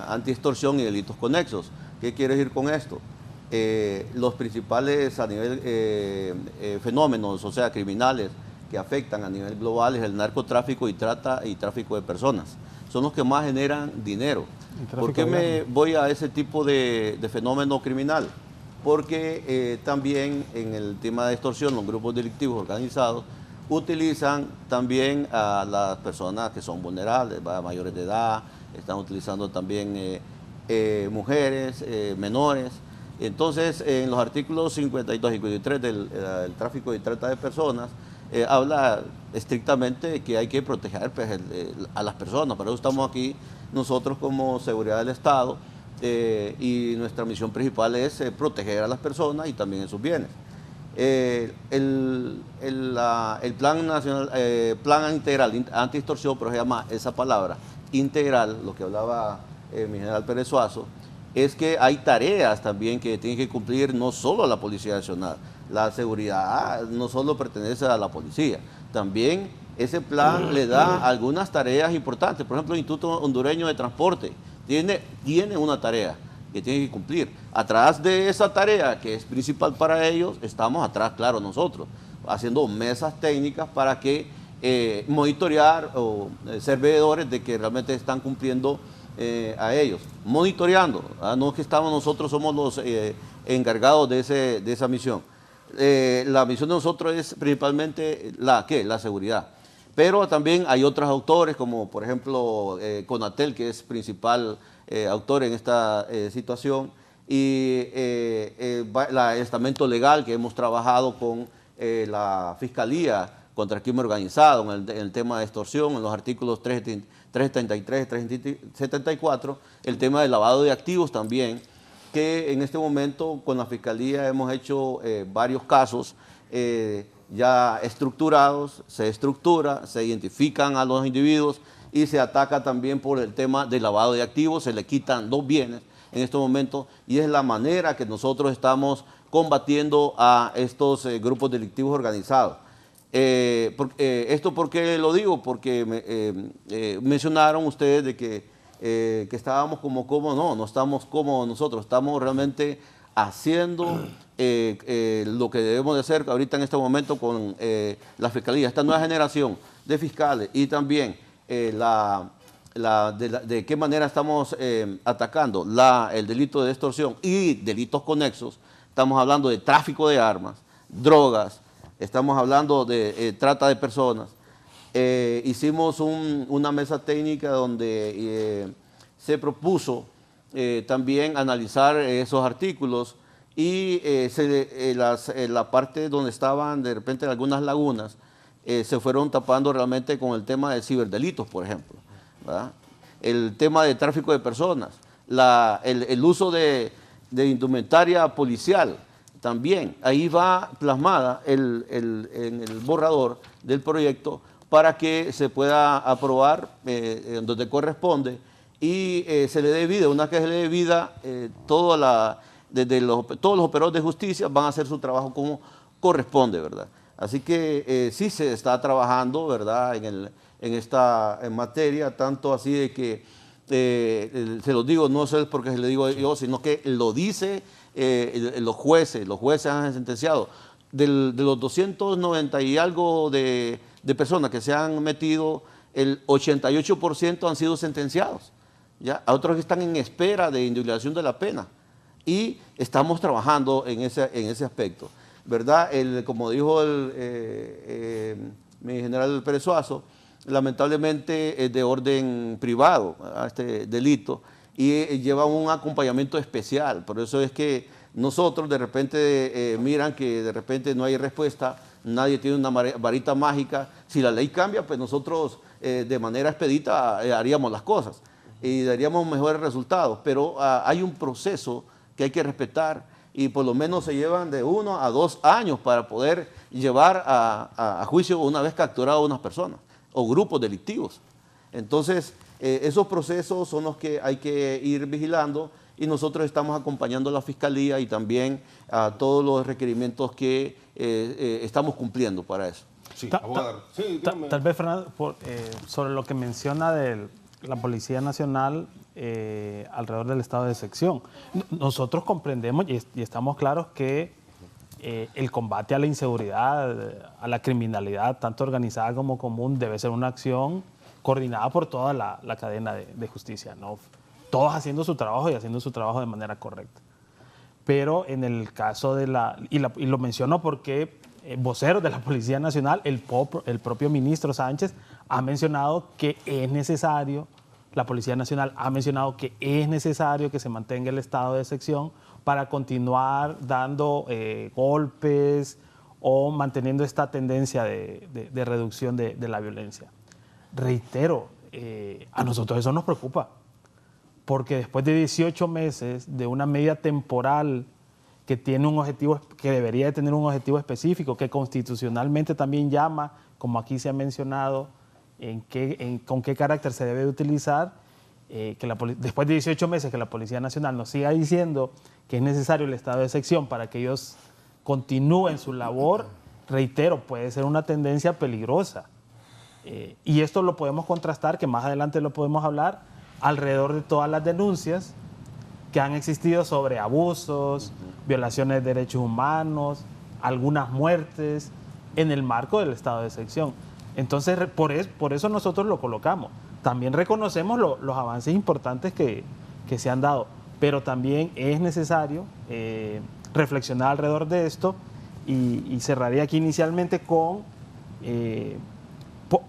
anti-extorsión y delitos conexos. ¿Qué quiero decir con esto? Los principales a nivel fenómenos, o sea, criminales que afectan a nivel global es el narcotráfico y tráfico de personas. Son los que más generan dinero. ¿Por qué me voy a ese tipo de fenómeno criminal? Porque también en el tema de extorsión, los grupos delictivos organizados utilizan también a las personas que son vulnerables, mayores de edad, están utilizando también mujeres, menores. Entonces, en los artículos 52 y 53 del tráfico y trata de personas, habla estrictamente que hay que proteger pues, a las personas. Por eso estamos aquí nosotros como seguridad del Estado, y nuestra misión principal es proteger a las personas y también sus bienes. El plan nacional, plan integral anti-extorsión, pero se llama esa palabra, integral, lo que hablaba mi general Pérez Suazo, es que hay tareas también que tiene que cumplir no solo la Policía Nacional. La seguridad no solo pertenece a la policía, también ese plan le da algunas tareas importantes. Por ejemplo, el Instituto Hondureño de Transporte tiene una tarea que tiene que cumplir. Atrás de esa tarea, que es principal para ellos, estamos atrás, claro, nosotros, haciendo mesas técnicas para que monitorear o ser veedores de que realmente están cumpliendo a ellos, monitoreando. No es que nosotros somos los encargados de esa misión. La misión de nosotros es principalmente la seguridad. Pero también hay otros autores, como por ejemplo Conatel, que es principal autor en esta situación, y el estamento legal que hemos trabajado con la Fiscalía contra el Crimen Organizado en el tema de extorsión, en los artículos 373 y 374, el tema del lavado de activos también, que en este momento con la Fiscalía hemos hecho varios casos ya estructurados, se estructura, se identifican a los individuos y se ataca también por el tema del lavado de activos, se le quitan los bienes en este momento, y es la manera que nosotros estamos combatiendo a estos grupos delictivos organizados. ¿Esto por qué lo digo? Porque mencionaron ustedes de que estábamos no estamos cómodos nosotros, estamos realmente haciendo lo que debemos de hacer ahorita en este momento con la Fiscalía, esta nueva generación de fiscales, y también de qué manera estamos atacando el delito de extorsión y delitos conexos. Estamos hablando de tráfico de armas, drogas, estamos hablando de trata de personas. Hicimos una mesa técnica donde se propuso también analizar esos artículos, y la parte donde estaban de repente algunas lagunas se fueron tapando realmente con el tema de ciberdelitos, por ejemplo, ¿verdad? El tema de tráfico de personas, el uso de indumentaria policial. También ahí va plasmada en el borrador del proyecto para que se pueda aprobar donde corresponde, y se le dé vida. Una vez que se le dé vida, todos los operadores de justicia van a hacer su trabajo como corresponde, ¿verdad? Así que sí se está trabajando, ¿verdad?, en esta materia, tanto así de que, se lo digo, no sé porque se lo digo yo, sino que lo dice los jueces han sentenciado. De los 290 y algo de personas que se han metido, el 88% han sido sentenciados. ¿Ya? A otros que están en espera de individualización de la pena. Y estamos trabajando en ese aspecto, ¿verdad? Como dijo mi general Pérez Suazo, lamentablemente es de orden privado, ¿verdad?, este delito, y lleva un acompañamiento especial. Por eso es que nosotros de repente miran que de repente no hay respuesta, nadie tiene una varita mágica. Si la ley cambia, pues nosotros de manera expedita haríamos las cosas y daríamos mejores resultados, pero hay un proceso que hay que respetar, y por lo menos se llevan de 1 a 2 años para poder llevar a juicio una vez capturado a unas personas o grupos delictivos. Entonces, esos procesos son los que hay que ir vigilando, y nosotros estamos acompañando a la Fiscalía y también a todos los requerimientos que estamos cumpliendo para eso. Sí, Tal vez, Fernando, sobre lo que menciona de la Policía Nacional alrededor del estado de sección. Nosotros comprendemos y estamos claros que el combate a la inseguridad, a la criminalidad, tanto organizada como común, debe ser una acción coordinada por toda la cadena de justicia, ¿no? Todos haciendo su trabajo y haciendo su trabajo de manera correcta. Pero en el caso de y lo menciono porque voceros de la Policía Nacional, el propio ministro Sánchez ha mencionado que es necesario, la Policía Nacional ha mencionado que es necesario que se mantenga el estado de sección para continuar dando golpes o manteniendo esta tendencia de reducción de la violencia. Reitero, a nosotros eso nos preocupa, porque después de 18 meses de una medida temporal que tiene un objetivo, que debería de tener un objetivo específico, que constitucionalmente también llama, como aquí se ha mencionado, con qué carácter se debe de utilizar, después de 18 meses que la Policía Nacional nos siga diciendo que es necesario el estado de sección para que ellos continúen su labor, reitero, puede ser una tendencia peligrosa. Y esto lo podemos contrastar, que más adelante lo podemos hablar, alrededor de todas las denuncias que han existido sobre abusos, violaciones de derechos humanos, algunas muertes, en el marco del estado de sección. Entonces, por eso nosotros lo colocamos. También reconocemos los avances importantes que se han dado, pero también es necesario reflexionar alrededor de esto y cerraría aquí inicialmente con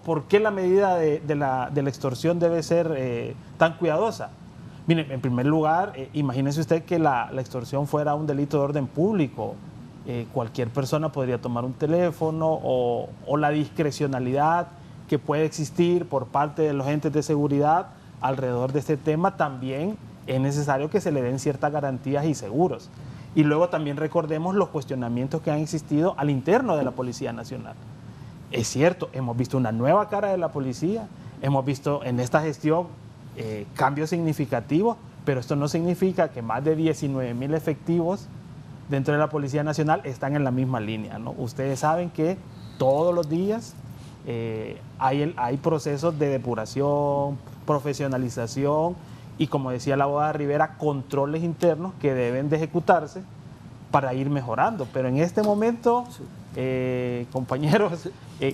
por qué la medida de la extorsión debe ser tan cuidadosa. Mire, en primer lugar, imagínese usted que la extorsión fuera un delito de orden público. Cualquier persona podría tomar un teléfono o la discrecionalidad que puede existir por parte de los entes de seguridad alrededor de este tema, también es necesario que se le den ciertas garantías y seguros. Y luego también recordemos los cuestionamientos que han existido al interno de la Policía Nacional. Es cierto, hemos visto una nueva cara de la policía, hemos visto en esta gestión cambios significativos, pero esto no significa que más de 19,000 efectivos dentro de la Policía Nacional están en la misma línea, ¿no? Ustedes saben que todos los días hay procesos de depuración, profesionalización y, como decía la abogada Rivera, controles internos que deben de ejecutarse para ir mejorando. Pero en este momento, compañeros,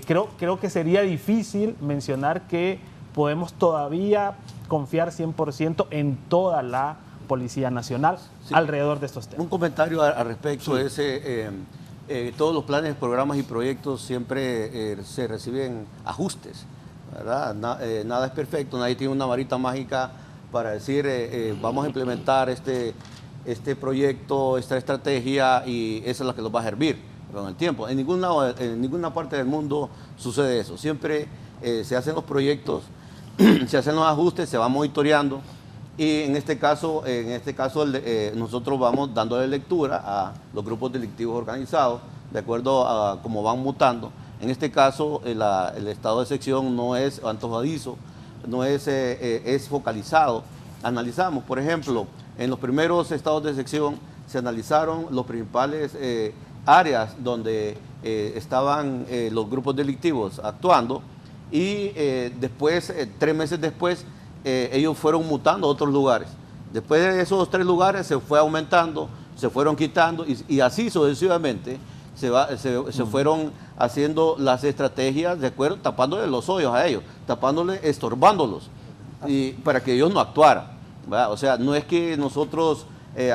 creo que sería difícil mencionar que podemos todavía confiar 100% en toda la Policía Nacional alrededor de estos temas. Un comentario al respecto es, todos los planes, programas y proyectos siempre se reciben ajustes, ¿verdad? Nada es perfecto, nadie tiene una varita mágica para decir vamos a implementar este proyecto, esta estrategia y esa es la que nos va a servir con el tiempo. En ninguna parte del mundo sucede eso. Siempre se hacen los proyectos, se hacen los ajustes, se va monitoreando y en este caso nosotros vamos dándole lectura a los grupos delictivos organizados de acuerdo a cómo van mutando. En este caso el estado de sección no es antojadizo, no es focalizado. Analizamos, por ejemplo, en los primeros estados de sección se analizaron los principales áreas donde estaban los grupos delictivos actuando y después, 3 meses después, ellos fueron mutando a otros lugares. Después de esos 3 lugares se fue aumentando, se fueron quitando y así sucesivamente se fueron haciendo las estrategias de acuerdo, tapándole los hoyos a ellos, estorbándolos y para que ellos no actuaran, ¿verdad? O sea, no es que nosotros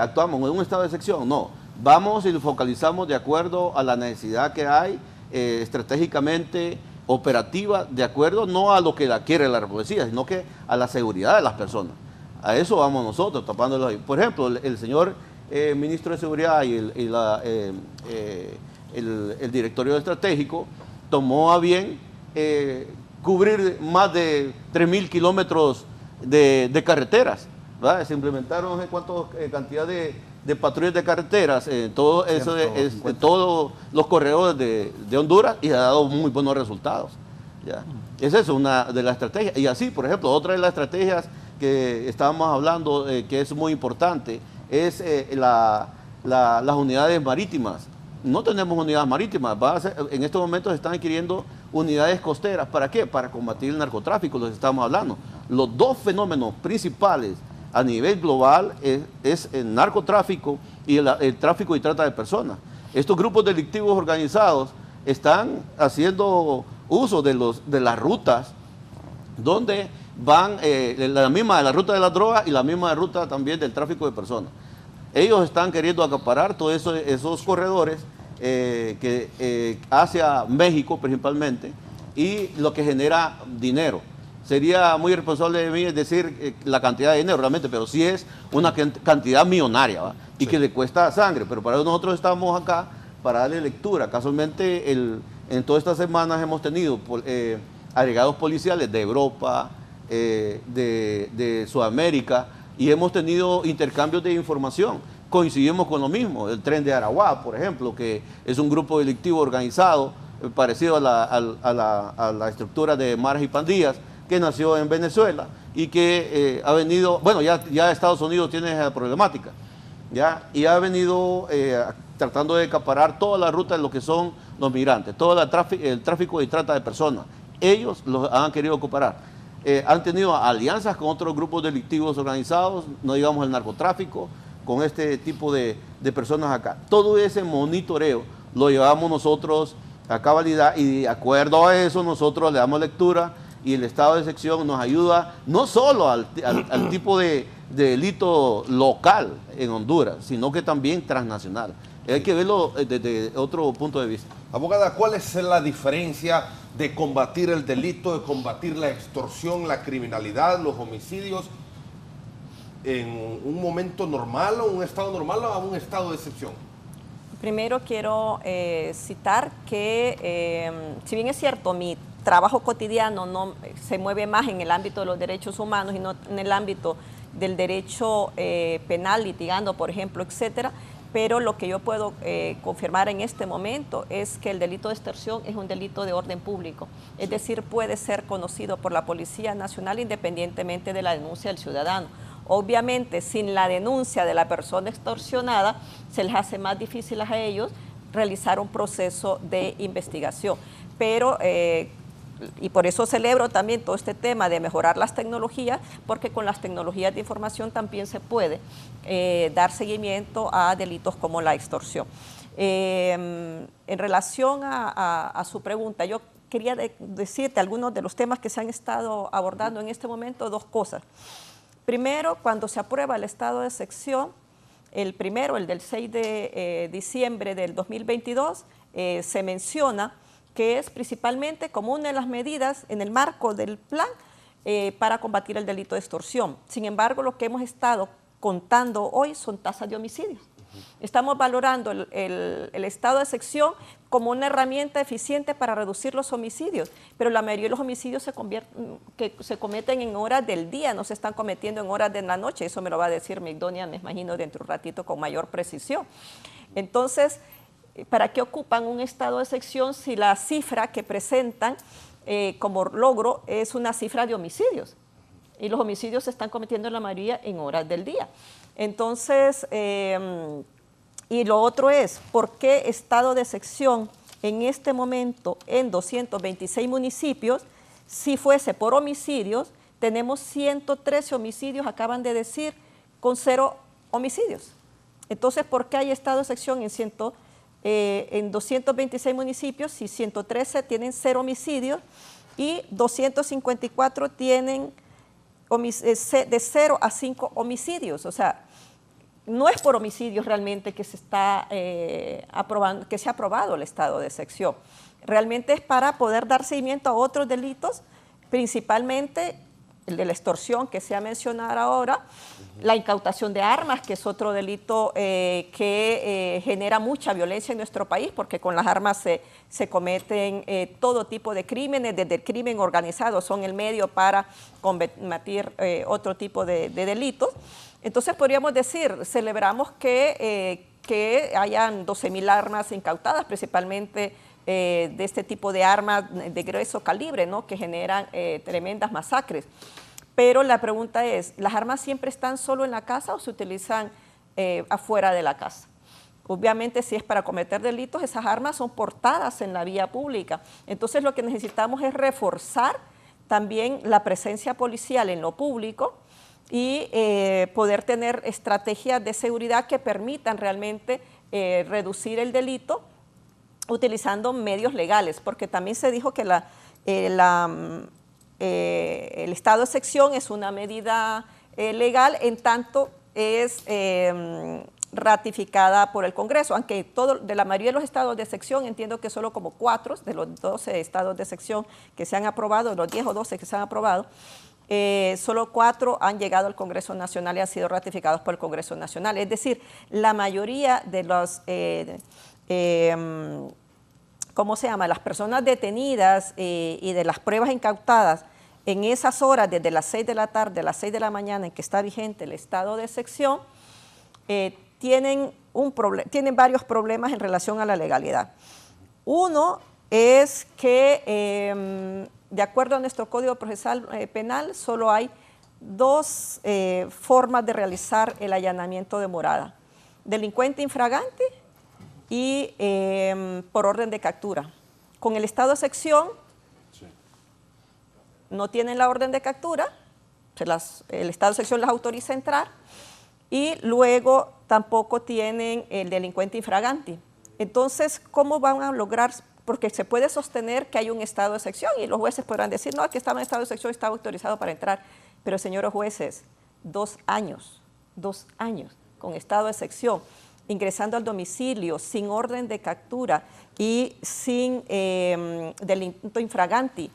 actuamos en un estado de sección, no. Vamos y lo focalizamos de acuerdo a la necesidad que hay estratégicamente operativa, de acuerdo no a lo que quiere la policía, sino que a la seguridad de las personas. A eso vamos nosotros, tapándolos ahí. Por ejemplo, el señor ministro de Seguridad y el directorio estratégico tomó a bien cubrir más de 3,000 kilómetros de carreteras, ¿verdad? Se implementaron cantidad de patrullas de carreteras en todo eso todos los corredores de Honduras y ha dado muy buenos resultados, ¿ya? Esa es una de las estrategias. Y así, por ejemplo, otra de las estrategias que estábamos hablando, que es muy importante, es las unidades marítimas. No tenemos unidades marítimas, en estos momentos se están adquiriendo unidades costeras. ¿Para qué? Para combatir el narcotráfico, lo que estamos hablando. Los dos fenómenos principales a nivel global es el narcotráfico y el tráfico y trata de personas. Estos grupos delictivos organizados están haciendo uso de las rutas donde van, la ruta de las drogas y la misma ruta también del tráfico de personas. Ellos están queriendo acaparar todos esos corredores hacia México principalmente, y lo que genera dinero. Sería muy irresponsable de mí decir la cantidad de dinero realmente, pero sí es una cantidad millonaria, ¿va? Y sí, que le cuesta sangre, pero para eso nosotros estamos acá para darle lectura. Casualmente en todas estas semanas hemos tenido agregados policiales de Europa, de Sudamérica, y hemos tenido intercambios de información. Coincidimos con lo mismo, el Tren de Aragua, por ejemplo, que es un grupo delictivo organizado parecido a la estructura de maras y pandillas, que nació en Venezuela y que ha venido, bueno, ya Estados Unidos tiene esa problemática, ¿ya? Y ha venido tratando de acaparar toda la ruta de lo que son los migrantes, todo el tráfico y trata de personas. Ellos los han querido ocupar. Han tenido alianzas con otros grupos delictivos organizados, no digamos el narcotráfico, con este tipo de personas acá. Todo ese monitoreo lo llevamos nosotros a cabalidad, y de acuerdo a eso nosotros le damos lectura, y el estado de sección nos ayuda no solo al tipo de delito local en Honduras, sino que también transnacional. Hay que verlo desde otro punto de vista. Abogada, ¿cuál es la diferencia de combatir el delito, de combatir la extorsión, la criminalidad, los homicidios en un momento normal o un estado normal o un estado de excepción? Primero quiero citar que, si bien es cierto, mi trabajo cotidiano no se mueve más en el ámbito de los derechos humanos y no en el ámbito del derecho penal, litigando, por ejemplo, etcétera, pero lo que yo puedo confirmar en este momento es que el delito de extorsión es un delito de orden público, es decir, puede ser conocido por la Policía Nacional independientemente de la denuncia del ciudadano. Obviamente, sin la denuncia de la persona extorsionada, se les hace más difícil a ellos realizar un proceso de investigación. Pero, y por eso celebro también todo este tema de mejorar las tecnologías, porque con las tecnologías de información también se puede dar seguimiento a delitos como la extorsión. En relación a su pregunta, yo quería decirte algunos de los temas que se han estado abordando en este momento, dos cosas. Primero, cuando se aprueba el estado de sección, el primero, el del 6 de diciembre del 2022, se menciona que es principalmente como una de las medidas en el marco del plan para combatir el delito de extorsión. Sin embargo, lo que hemos estado contando hoy son tasas de homicidios. Estamos valorando el estado de sección como una herramienta eficiente para reducir los homicidios, pero la mayoría de los homicidios se cometen en horas del día, no se están cometiendo en horas de la noche. Eso me lo va a decir Migdonia, me imagino, dentro de un ratito con mayor precisión. Entonces, ¿para qué ocupan un estado de sección si la cifra que presentan como logro es una cifra de homicidios? Y los homicidios se están cometiendo en la mayoría en horas del día. Entonces, y lo otro es, ¿por qué estado de sección en este momento en 226 municipios? Si fuese por homicidios, tenemos 113 homicidios, acaban de decir, con 0 homicidios. Entonces, ¿por qué hay estado de sección en 226 municipios si 113 tienen 0 homicidios y 254 tienen de 0 a 5 homicidios? O sea, no es por homicidios realmente que se está aprobando, que se ha aprobado el estado de sección. Realmente es para poder dar seguimiento a otros delitos, principalmente el de la extorsión que se ha mencionado ahora, la incautación de armas, que es otro delito que genera mucha violencia en nuestro país, porque con las armas se cometen todo tipo de crímenes, desde el crimen organizado, son el medio para combatir otro tipo de delitos. Entonces podríamos decir, celebramos que hayan 12.000 armas incautadas, principalmente de este tipo de armas de grueso calibre, ¿no?, que generan tremendas masacres. Pero la pregunta es, ¿las armas siempre están solo en la casa o se utilizan afuera de la casa? Obviamente, si es para cometer delitos, esas armas son portadas en la vía pública. Entonces, lo que necesitamos es reforzar también la presencia policial en lo público y poder tener estrategias de seguridad que permitan realmente reducir el delito utilizando medios legales, porque también se dijo que el estado de excepción es una medida legal en tanto es ratificada por el Congreso, aunque de la mayoría de los estados de excepción, entiendo que solo como 4 de los 12 estados de excepción que se han aprobado, los 10 o 12 que se han aprobado, solo 4 han llegado al Congreso Nacional y han sido ratificados por el Congreso Nacional. Es decir, la mayoría de los, ¿cómo se llama?, las personas detenidas y de las pruebas incautadas en esas horas, desde las 6 de la tarde a las 6 de la mañana en que está vigente el estado de excepción, tienen varios problemas en relación a la legalidad. Uno es que, de acuerdo a nuestro Código Procesal Penal, solo hay 2 formas de realizar el allanamiento de morada: delincuente infragante y por orden de captura. Con el estado de excepción, no tienen la orden de captura, el estado de excepción las autoriza a entrar, y luego tampoco tienen el delincuente infragante. Entonces, ¿cómo van a lograr? Porque se puede sostener que hay un estado de excepción y los jueces podrán decir, no, aquí estaba en estado de excepción, estaba autorizado para entrar. Pero, señores jueces, 2 años con estado de excepción, ingresando al domicilio sin orden de captura y sin delito infragante,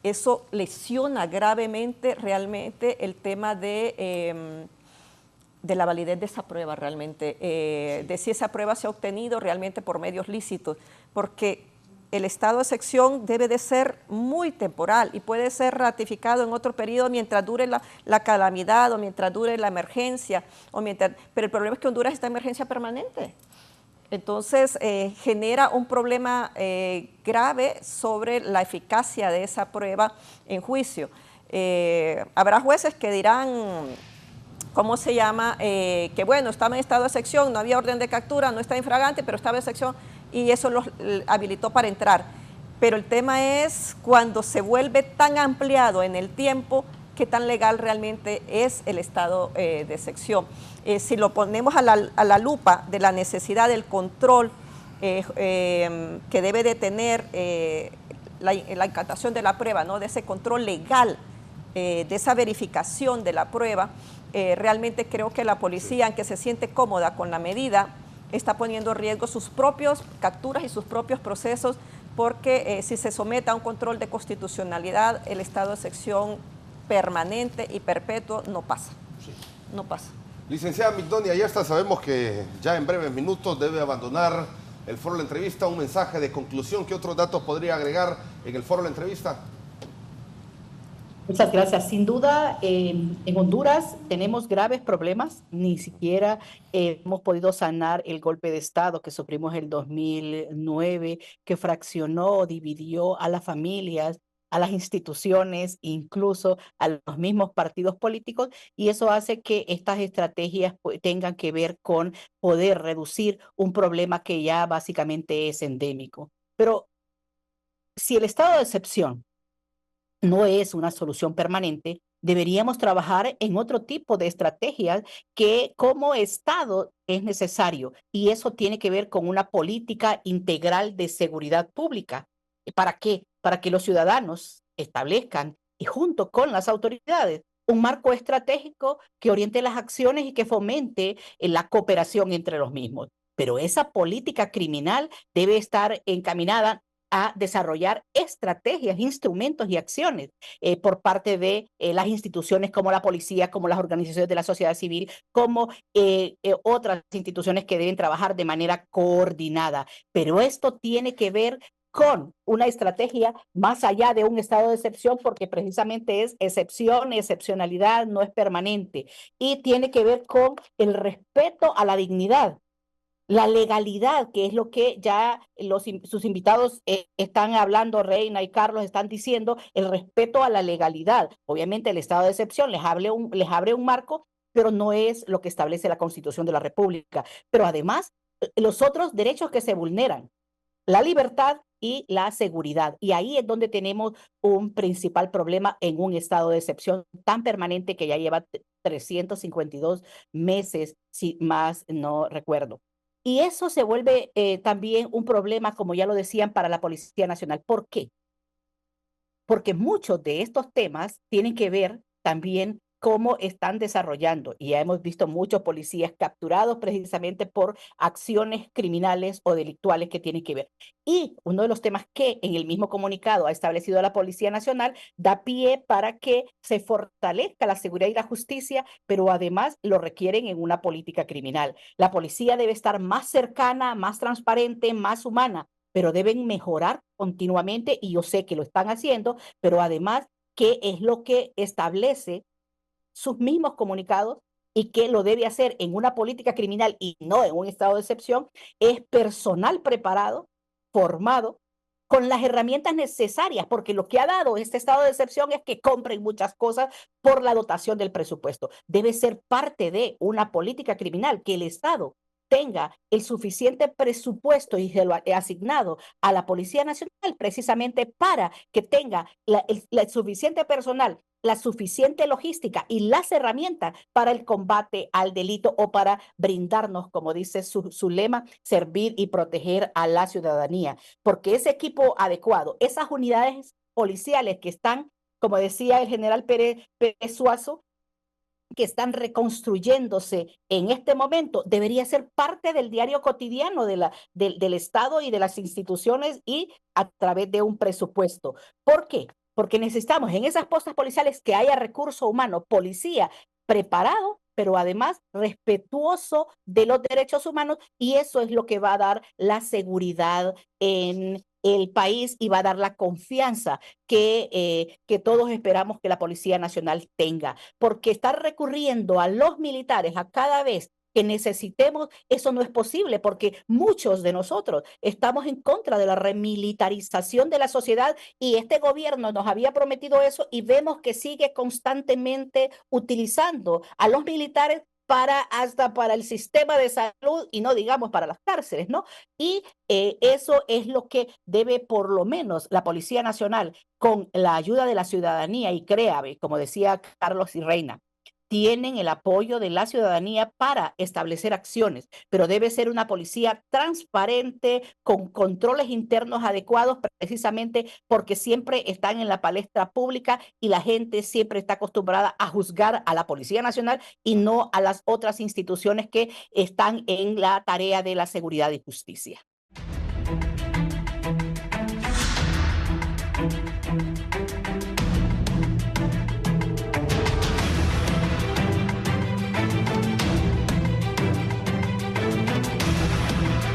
eso lesiona gravemente realmente el tema de la validez de esa prueba realmente, de si esa prueba se ha obtenido realmente por medios lícitos, porque el estado de excepción debe de ser muy temporal y puede ser ratificado en otro periodo mientras dure la calamidad o mientras dure la emergencia, pero el problema es que Honduras está en emergencia permanente. Entonces, genera un problema grave sobre la eficacia de esa prueba en juicio. Habrá jueces que dirán, ¿cómo se llama? Que bueno, estaba en estado de excepción, no había orden de captura, no está infragante, pero estaba en excepción y eso los habilitó para entrar. Pero el tema es cuando se vuelve tan ampliado en el tiempo, qué tan legal realmente es el estado de excepción. Si lo ponemos a la lupa de la necesidad del control que debe de tener la incautación de la prueba, ¿no?, de ese control legal, de esa verificación de la prueba, realmente creo que la policía, aunque se siente cómoda con la medida, está poniendo en riesgo sus propios capturas y sus propios procesos, porque si se somete a un control de constitucionalidad, el estado de excepción permanente y perpetuo no pasa. Sí. No pasa. Licenciada Migdonia Ayesta, sabemos que ya en breves minutos debe abandonar el foro de la entrevista. Un mensaje de conclusión, ¿qué otros datos podría agregar en el foro de la entrevista? Muchas gracias. Sin duda, en Honduras tenemos graves problemas. Ni siquiera hemos podido sanar el golpe de Estado que sufrimos en el 2009, que fraccionó, dividió a las familias, a las instituciones, incluso a los mismos partidos políticos, y eso hace que estas estrategias tengan que ver con poder reducir un problema que ya básicamente es endémico. Pero si el estado de excepción no es una solución permanente, deberíamos trabajar en otro tipo de estrategias que como Estado es necesario, y eso tiene que ver con una política integral de seguridad pública. ¿Para qué? Para que los ciudadanos establezcan, y junto con las autoridades, un marco estratégico que oriente las acciones y que fomente la cooperación entre los mismos. Pero esa política criminal debe estar encaminada a desarrollar estrategias, instrumentos y acciones por parte de las instituciones como la policía, como las organizaciones de la sociedad civil, como otras instituciones que deben trabajar de manera coordinada. Pero esto tiene que ver con una estrategia más allá de un estado de excepción, porque precisamente es excepción, excepcionalidad, no es permanente, y tiene que ver con el respeto a la dignidad La legalidad, que es lo que ya sus invitados están hablando, Reina y Carlos, están diciendo, el respeto a la legalidad. Obviamente el estado de excepción les abre un marco, pero no es lo que establece la Constitución de la República. Pero además, los otros derechos que se vulneran, la libertad y la seguridad. Y ahí es donde tenemos un principal problema en un estado de excepción tan permanente que ya lleva 352 meses, si más no recuerdo. Y eso se vuelve también un problema, como ya lo decían, para la Policía Nacional. ¿Por qué? Porque muchos de estos temas tienen que ver también cómo están desarrollando. Y ya hemos visto muchos policías capturados precisamente por acciones criminales o delictuales que tienen que ver. Y uno de los temas que en el mismo comunicado ha establecido la Policía Nacional da pie para que se fortalezca la seguridad y la justicia, pero además lo requieren en una política criminal. La policía debe estar más cercana, más transparente, más humana, pero deben mejorar continuamente y yo sé que lo están haciendo, pero además, ¿qué es lo que establece sus mismos comunicados y que lo debe hacer en una política criminal y no en un estado de excepción? Es personal preparado, formado, con las herramientas necesarias, porque lo que ha dado este estado de excepción es que compren muchas cosas por la dotación del presupuesto. Debe ser parte de una política criminal que el Estado tenga el suficiente presupuesto y se lo ha asignado a la Policía Nacional precisamente para que tenga el suficiente personal, la suficiente logística y las herramientas para el combate al delito o para brindarnos, como dice su lema, servir y proteger a la ciudadanía. Porque ese equipo adecuado, esas unidades policiales que están, como decía el general Pérez Suazo, que están reconstruyéndose en este momento, debería ser parte del diario cotidiano del Estado y de las instituciones y a través de un presupuesto. ¿Por qué? Porque necesitamos en esas postas policiales que haya recurso humano, policía preparado, pero además respetuoso de los derechos humanos, y eso es lo que va a dar la seguridad en el país y va a dar la confianza que todos esperamos que la Policía Nacional tenga, porque estar recurriendo a los militares a cada vez que necesitemos, eso no es posible, porque muchos de nosotros estamos en contra de la remilitarización de la sociedad y este gobierno nos había prometido eso y vemos que sigue constantemente utilizando a los militares hasta para el sistema de salud y no digamos para las cárceles, ¿no? Y eso es lo que debe por lo menos la Policía Nacional, con la ayuda de la ciudadanía, y créame, como decía Carlos y Reina, tienen el apoyo de la ciudadanía para establecer acciones, pero debe ser una policía transparente, con controles internos adecuados, precisamente porque siempre están en la palestra pública y la gente siempre está acostumbrada a juzgar a la Policía Nacional y no a las otras instituciones que están en la tarea de la seguridad y justicia.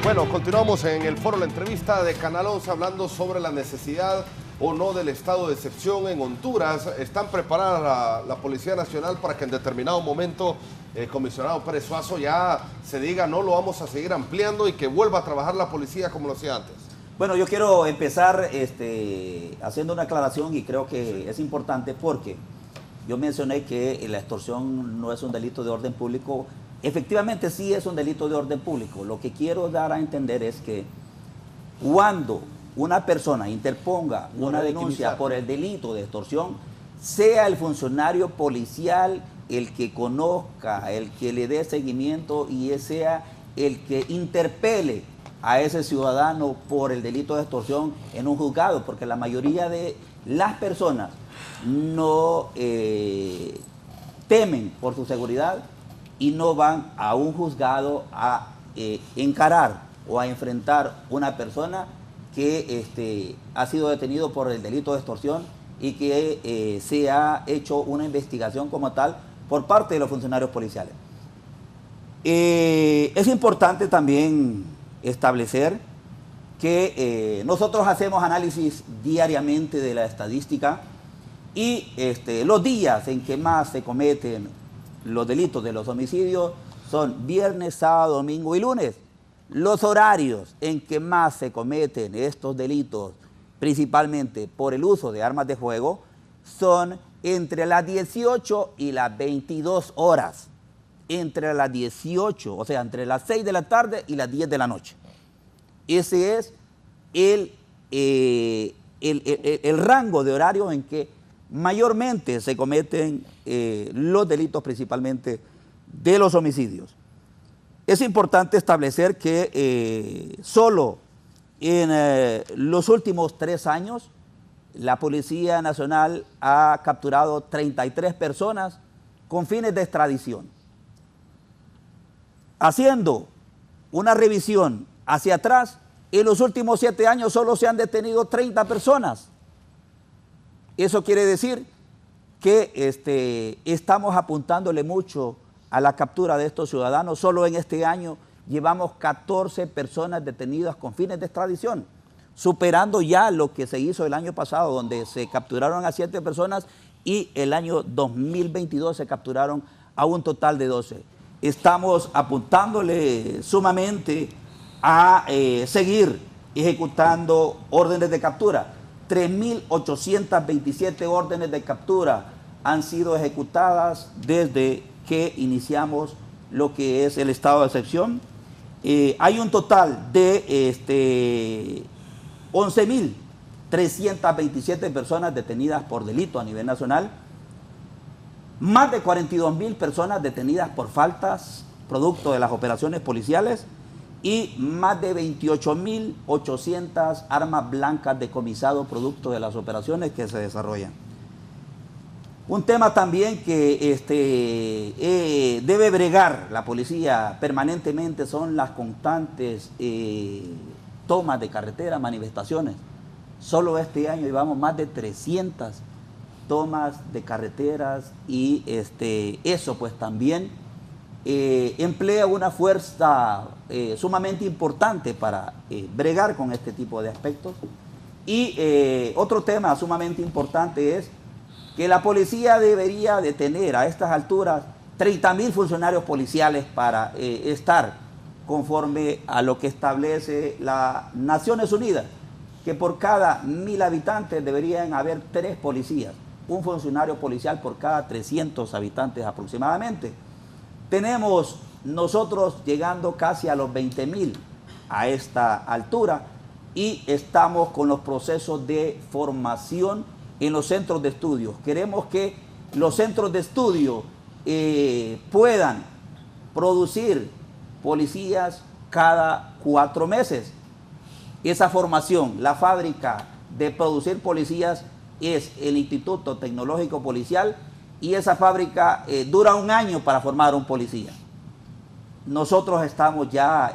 Bueno, continuamos en el foro La Entrevista de Canal 11 hablando sobre la necesidad o no del estado de excepción en Honduras. ¿Están preparadas la Policía Nacional para que en determinado momento el comisionado Pérez Suazo ya se diga no, lo vamos a seguir ampliando y que vuelva a trabajar la policía como lo hacía antes? Bueno, yo quiero empezar haciendo una aclaración y creo que es importante porque yo mencioné que la extorsión no es un delito de orden público. Efectivamente sí es un delito de orden público. Lo que quiero dar a entender es que cuando una persona interponga una denuncia por el delito de extorsión, sea el funcionario policial el que conozca, el que le dé seguimiento y sea el que interpele a ese ciudadano por el delito de extorsión en un juzgado, porque la mayoría de las personas no temen por su seguridad y no van a un juzgado a encarar o a enfrentar una persona que ha sido detenido por el delito de extorsión y que se ha hecho una investigación como tal por parte de los funcionarios policiales. Es importante también establecer que nosotros hacemos análisis diariamente de la estadística y los días en que más se cometen los delitos de los homicidios son viernes, sábado, domingo y lunes. Los horarios en que más se cometen estos delitos, principalmente por el uso de armas de fuego, son entre las 18 y las 22 horas. Entre las 18, o sea, entre las 6 de la tarde y las 10 de la noche. Ese es el rango de horario en que mayormente se cometen los delitos, principalmente de los homicidios. Es importante establecer que solo en los últimos 3 años la Policía Nacional ha capturado 33 personas con fines de extradición. Haciendo una revisión hacia atrás, en los últimos 7 años solo se han detenido 30 personas. Eso quiere decir que estamos apuntándole mucho a la captura de estos ciudadanos. Solo en este año llevamos 14 personas detenidas con fines de extradición, superando ya lo que se hizo el año pasado, donde se capturaron a 7 personas y el año 2022 se capturaron a un total de 12. Estamos apuntándole sumamente a seguir ejecutando órdenes de captura. 3.827 órdenes de captura han sido ejecutadas desde que iniciamos lo que es el estado de excepción. Hay un total de 11.327 personas detenidas por delito a nivel nacional, más de 42.000 personas detenidas por faltas producto de las operaciones policiales y más de 28.800 armas blancas decomisadas producto de las operaciones que se desarrollan. Un tema también que debe bregar la policía permanentemente son las constantes tomas de carretera, manifestaciones. Solo este año llevamos más de 300 tomas de carreteras y eso pues también emplea una fuerza sumamente importante para bregar con este tipo de aspectos. Y otro tema sumamente importante es que la policía debería de tener a estas alturas 30.000 funcionarios policiales para estar conforme a lo que establece las Naciones Unidas, que por cada 1.000 habitantes deberían haber 3 policías, un funcionario policial por cada 300 habitantes aproximadamente. Tenemos nosotros llegando casi a los 20.000 a esta altura y estamos con los procesos de formación en los centros de estudio. Queremos que los centros de estudio puedan producir policías cada 4 meses. Esa formación, la fábrica de producir policías es el Instituto Tecnológico Policial y esa fábrica dura 1 año para formar un policía. Nosotros estamos ya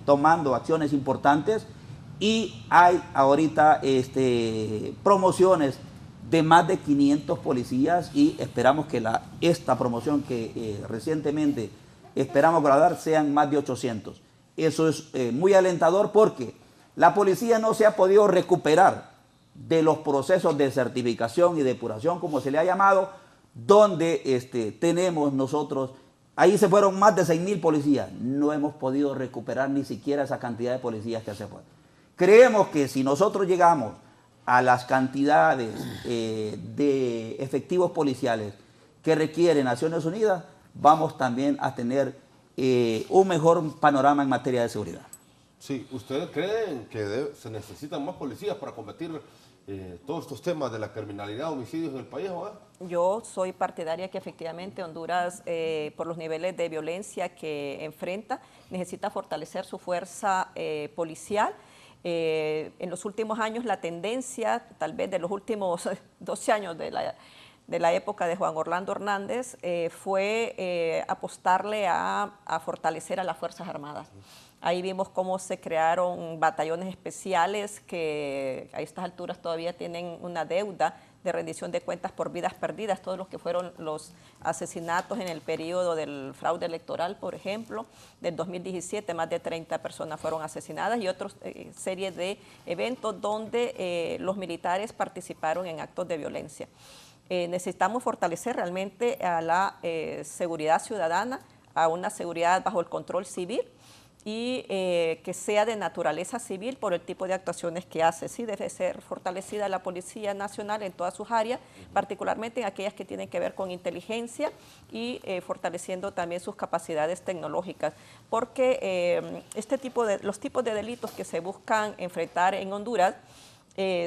tomando acciones importantes y hay ahorita promociones de más de 500 policías y esperamos que esta promoción que recientemente esperamos graduar sean más de 800. Eso es muy alentador porque la policía no se ha podido recuperar de los procesos de certificación y depuración, como se le ha llamado, donde tenemos nosotros, ahí se fueron más de 6.000 policías, no hemos podido recuperar ni siquiera esa cantidad de policías que se fueron. Creemos que si nosotros llegamos a las cantidades de efectivos policiales que requiere Naciones Unidas, vamos también a tener un mejor panorama en materia de seguridad. Sí, ¿ustedes creen que se necesitan más policías para combatir todos estos temas de la criminalidad, homicidios en el país? ¿verdad? Yo soy partidaria que efectivamente Honduras, por los niveles de violencia que enfrenta, necesita fortalecer su fuerza policial. En los últimos años la tendencia, tal vez de los últimos 12 años de la época de Juan Orlando Hernández, fue apostarle a fortalecer a las Fuerzas Armadas. Ahí vimos cómo se crearon batallones especiales que a estas alturas todavía tienen una deuda de rendición de cuentas por vidas perdidas, todos los que fueron los asesinatos en el periodo del fraude electoral, por ejemplo, del 2017, más de 30 personas fueron asesinadas y otra serie de eventos donde los militares participaron en actos de violencia. Necesitamos fortalecer realmente a la seguridad ciudadana, a una seguridad bajo el control civil. y que sea de naturaleza civil por el tipo de actuaciones que hace. Sí, debe ser fortalecida la Policía Nacional en todas sus áreas, particularmente en aquellas que tienen que ver con inteligencia y fortaleciendo también sus capacidades tecnológicas, porque los tipos de delitos que se buscan enfrentar en Honduras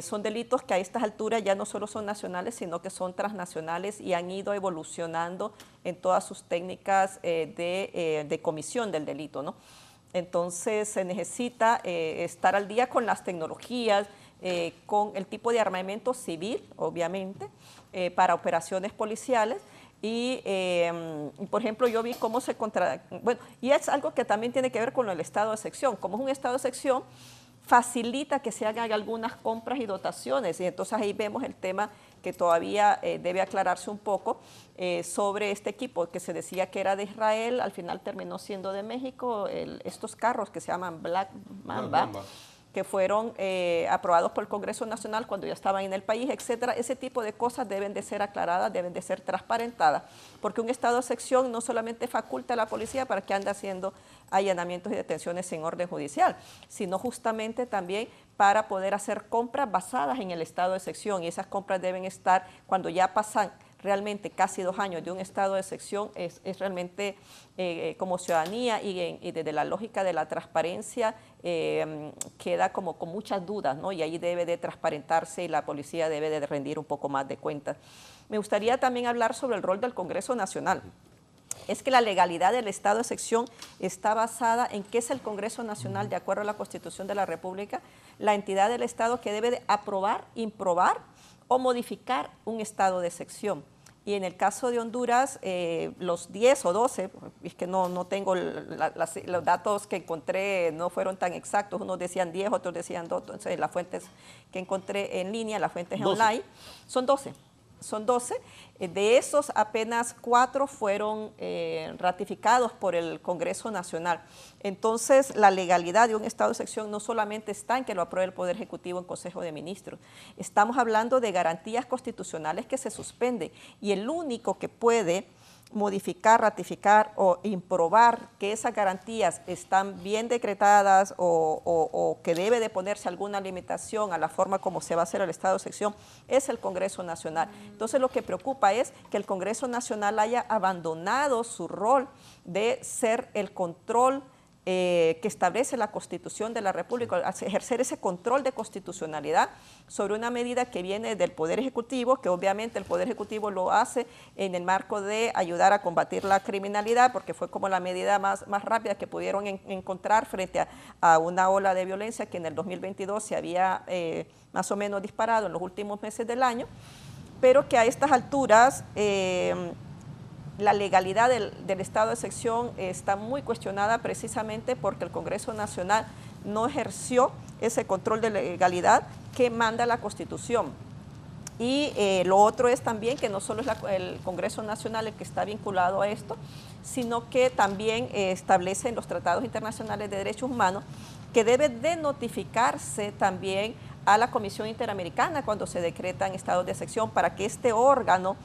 son delitos que a estas alturas ya no solo son nacionales, sino que son transnacionales y han ido evolucionando en todas sus técnicas de comisión del delito, ¿no? Entonces se necesita estar al día con las tecnologías, con el tipo de armamento civil, obviamente, para operaciones policiales. Y, por ejemplo, yo vi cómo bueno, y es algo que también tiene que ver con el estado de sección. Como es un estado de sección, facilita que se hagan algunas compras y dotaciones. Y entonces ahí vemos el tema que todavía debe aclararse un poco sobre este equipo que se decía que era de Israel, al final terminó siendo de México, estos carros que se llaman Black Mamba, que fueron aprobados por el Congreso Nacional cuando ya estaban en el país, etcétera. Ese tipo de cosas deben de ser aclaradas, deben de ser transparentadas, porque un estado de sección no solamente faculta a la policía para que ande haciendo allanamientos y detenciones sin orden judicial, sino justamente también para poder hacer compras basadas en el estado de sección, y esas compras deben estar, cuando ya pasan realmente casi 2 años de un estado de sección, es realmente como ciudadanía y desde la lógica de la transparencia queda como con muchas dudas, ¿no? Y ahí debe de transparentarse y la policía debe de rendir un poco más de cuentas. Me gustaría también hablar sobre el rol del Congreso Nacional. Es que la legalidad del estado de sección está basada en qué es el Congreso Nacional, de acuerdo a la Constitución de la República, la entidad del Estado que debe de aprobar, improbar o modificar un estado de sección. Y en el caso de Honduras, los 10 o 12, es que no tengo los datos que encontré, no fueron tan exactos, unos decían 10, otros decían 2, entonces las fuentes que encontré en línea, las fuentes 12. Online, son 12. Son 12, de esos apenas 4 fueron ratificados por el Congreso Nacional. Entonces, la legalidad de un estado de sección no solamente está en que lo apruebe el Poder Ejecutivo en Consejo de Ministros. Estamos hablando de garantías constitucionales que se suspenden, y el único que puede modificar, ratificar o improbar que esas garantías están bien decretadas o que debe de ponerse alguna limitación a la forma como se va a hacer el estado de sección es el Congreso Nacional. Entonces lo que preocupa es que el Congreso Nacional haya abandonado su rol de ser el control que establece la Constitución de la República, ejercer ese control de constitucionalidad sobre una medida que viene del Poder Ejecutivo, que obviamente el Poder Ejecutivo lo hace en el marco de ayudar a combatir la criminalidad, porque fue como la medida más rápida que pudieron encontrar frente a una ola de violencia que en el 2022 se había más o menos disparado en los últimos meses del año, pero que a estas alturas la legalidad del estado de sección está muy cuestionada precisamente porque el Congreso Nacional no ejerció ese control de legalidad que manda la Constitución. Y lo otro es también que no solo es el Congreso Nacional el que está vinculado a esto, sino que también establece en los tratados internacionales de derechos humanos que debe de notificarse también a la Comisión Interamericana cuando se decretan estados de sección, para que este órgano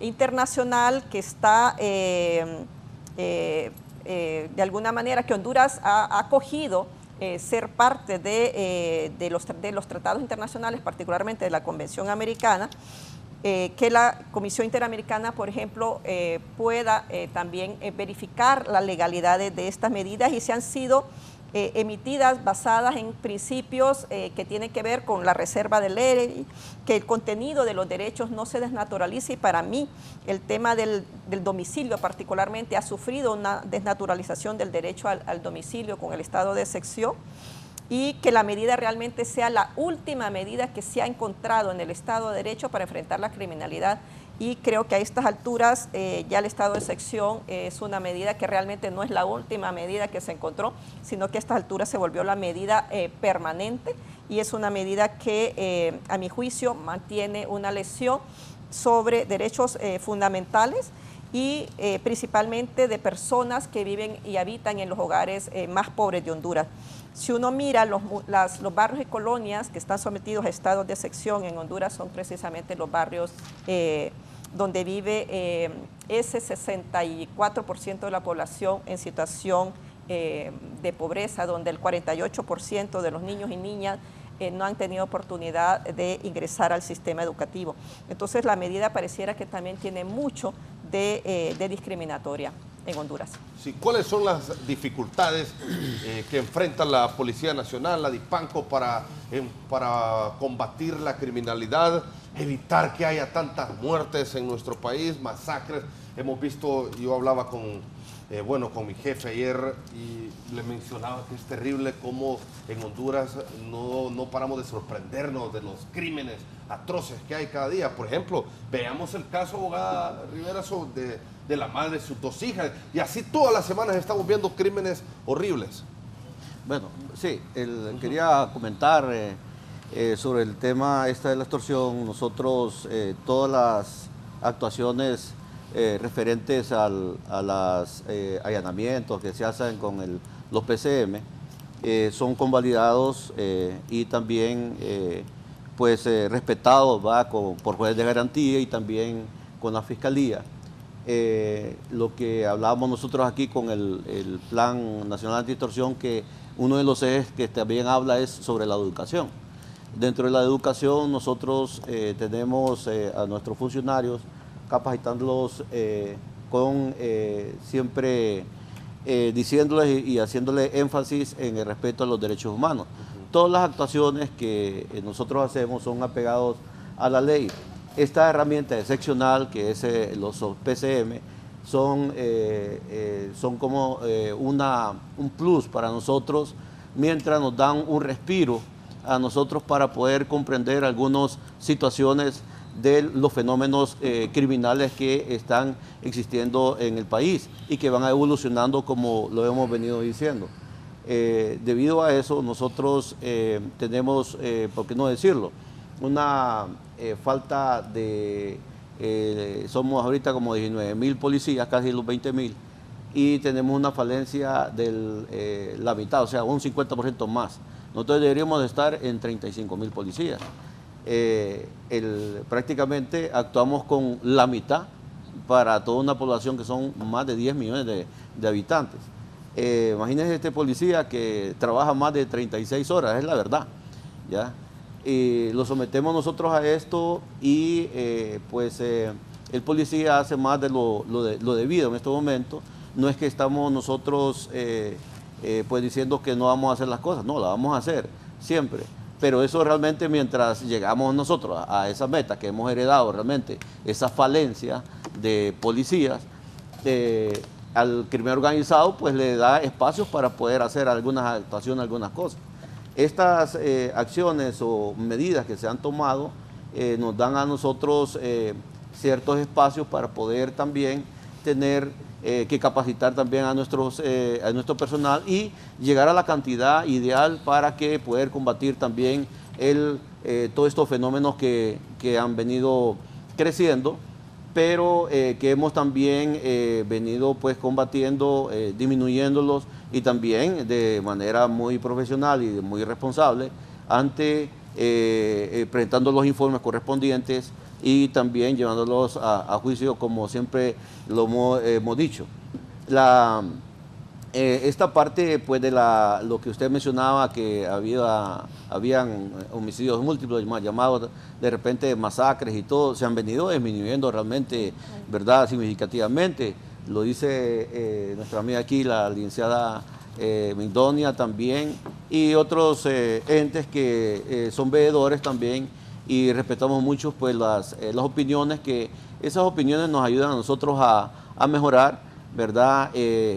internacional que está de alguna manera, que Honduras ha acogido ser parte de los tratados internacionales, particularmente de la Convención Americana, que la Comisión Interamericana, por ejemplo, pueda también verificar la legalidad de estas medidas, y si han sido emitidas basadas en principios que tienen que ver con la reserva de ley, que el contenido de los derechos no se desnaturalice. Y para mí el tema del domicilio particularmente ha sufrido una desnaturalización del derecho al domicilio con el estado de sección, y que la medida realmente sea la última medida que se ha encontrado en el Estado de Derecho para enfrentar la criminalidad. Y creo que a estas alturas ya el estado de sección es una medida que realmente no es la última medida que se encontró, sino que a estas alturas se volvió la medida permanente, y es una medida que a mi juicio mantiene una lesión sobre derechos fundamentales y principalmente de personas que viven y habitan en los hogares más pobres de Honduras. Si uno mira los barrios y colonias que están sometidos a estados de sección en Honduras, son precisamente los barrios donde vive ese 64% de la población en situación de pobreza, donde el 48% de los niños y niñas no han tenido oportunidad de ingresar al sistema educativo. Entonces la medida pareciera que también tiene mucho de discriminatoria en Honduras. Sí, ¿cuáles son las dificultades que enfrenta la Policía Nacional, la DIPANCO, para combatir la criminalidad, evitar que haya tantas muertes en nuestro país, masacres? Hemos visto, yo hablaba con mi jefe ayer y le mencionaba que es terrible cómo en Honduras no paramos de sorprendernos de los crímenes atroces que hay cada día. Por ejemplo, veamos el caso, abogada Rivera, de la madre de sus 2 hijas, y así todas las semanas estamos viendo crímenes horribles. Bueno, sí, quería comentar sobre el tema de la extorsión. Nosotros, todas las actuaciones referentes a los allanamientos que se hacen con los PCM son convalidados y también respetados por jueces de garantía y también con la Fiscalía. Lo que hablábamos nosotros aquí con el Plan Nacional Anti-Extorsión, que uno de los ejes que también habla es sobre la educación. Dentro de la educación nosotros tenemos a nuestros funcionarios capacitándolos siempre diciéndoles y haciéndoles énfasis en el respeto a los derechos humanos. Todas las actuaciones que nosotros hacemos son apegados a la ley. Esta herramienta excepcional que es los PCM son como un plus para nosotros, mientras nos dan un respiro a nosotros para poder comprender algunas situaciones de los fenómenos criminales que están existiendo en el país y que van evolucionando como lo hemos venido diciendo. Debido a eso nosotros tenemos, por qué no decirlo, una falta de, somos ahorita como 19.000 policías, casi los 20.000, y tenemos una falencia de la mitad, o sea, un 50% más. Nosotros deberíamos de estar en 35.000 policías. Prácticamente actuamos con la mitad para toda una población que son más de 10 millones de habitantes. Imagínense este policía que trabaja más de 36 horas, es la verdad, ¿ya? Lo sometemos nosotros a esto y el policía hace más de lo debido en este momento. No es que estamos nosotros diciendo que no vamos a hacer las cosas, no, las vamos a hacer siempre. Pero eso realmente, mientras llegamos nosotros a esa meta que hemos heredado realmente, esa falencia de policías, al crimen organizado pues le da espacios para poder hacer algunas actuaciones, algunas cosas. Estas acciones o medidas que se han tomado nos dan a nosotros ciertos espacios para poder también tener que capacitar también a nuestro personal y llegar a la cantidad ideal para que poder combatir también todos estos fenómenos que han venido creciendo, pero que hemos también venido pues combatiendo, disminuyéndolos y también de manera muy profesional y muy responsable presentando los informes correspondientes y también llevándolos a juicio, como siempre lo hemos dicho. Esta parte pues de lo que usted mencionaba, que habían homicidios múltiples, llamados de repente masacres y todo, se han venido disminuyendo realmente, ¿verdad?, significativamente. Lo dice nuestra amiga aquí, la licenciada Migdonia también, y otros entes que son veedores también, y respetamos mucho pues las opiniones, que esas opiniones nos ayudan a nosotros a mejorar, ¿verdad?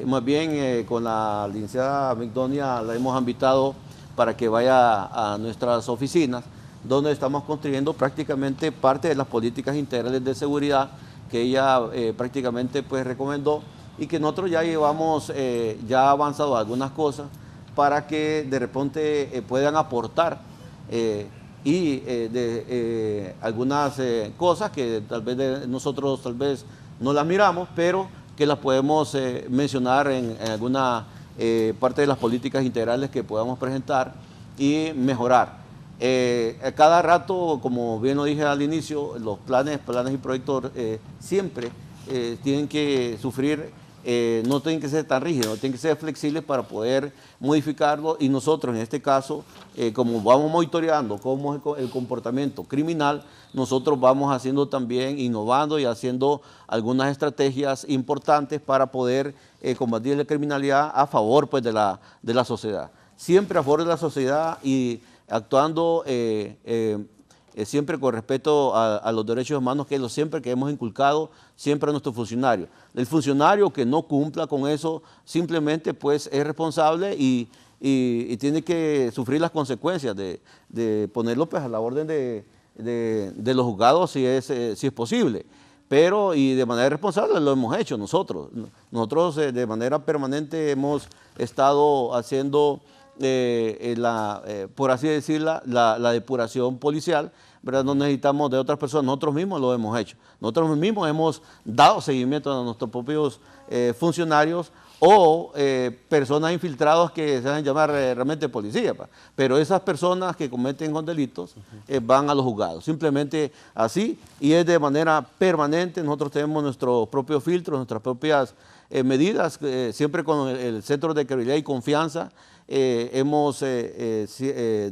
Más bien con la licenciada Migdonia la hemos invitado para que vaya a nuestras oficinas, donde estamos construyendo prácticamente parte de las políticas integrales de seguridad que ella prácticamente pues recomendó, y que nosotros ya llevamos ya avanzado algunas cosas para que de repente puedan aportar algunas cosas que tal vez nosotros no las miramos, pero que las podemos mencionar en alguna parte de las políticas integrales que podamos presentar y mejorar. A cada rato, como bien lo dije al inicio, los planes y proyectos siempre tienen que sufrir no tienen que ser tan rígidos, tienen que ser flexibles para poder modificarlo, y nosotros en este caso, como vamos monitoreando cómo es el comportamiento criminal, nosotros vamos haciendo también, innovando y haciendo algunas estrategias importantes para poder combatir la criminalidad a favor, pues, de la sociedad. Siempre a favor de la sociedad y actuando siempre con respeto a los derechos humanos, que es lo siempre que hemos inculcado siempre a nuestros funcionarios. El funcionario que no cumpla con eso simplemente, pues, es responsable y tiene que sufrir las consecuencias de ponerlo, pues, a la orden de los juzgados si es posible. Pero, y de manera responsable, lo hemos hecho nosotros. Nosotros de manera permanente hemos estado haciendo, por así decirlo, la depuración policial, ¿verdad? No necesitamos de otras personas, nosotros mismos lo hemos hecho. Nosotros mismos hemos dado seguimiento a nuestros propios funcionarios o personas infiltradas que se hacen llamar realmente policía. Pero esas personas que cometen con delitos van a los juzgados, simplemente así, y es de manera permanente. Nosotros tenemos nuestros propios filtros, nuestras propias medidas, siempre con el Centro de Credibilidad y Confianza. Hemos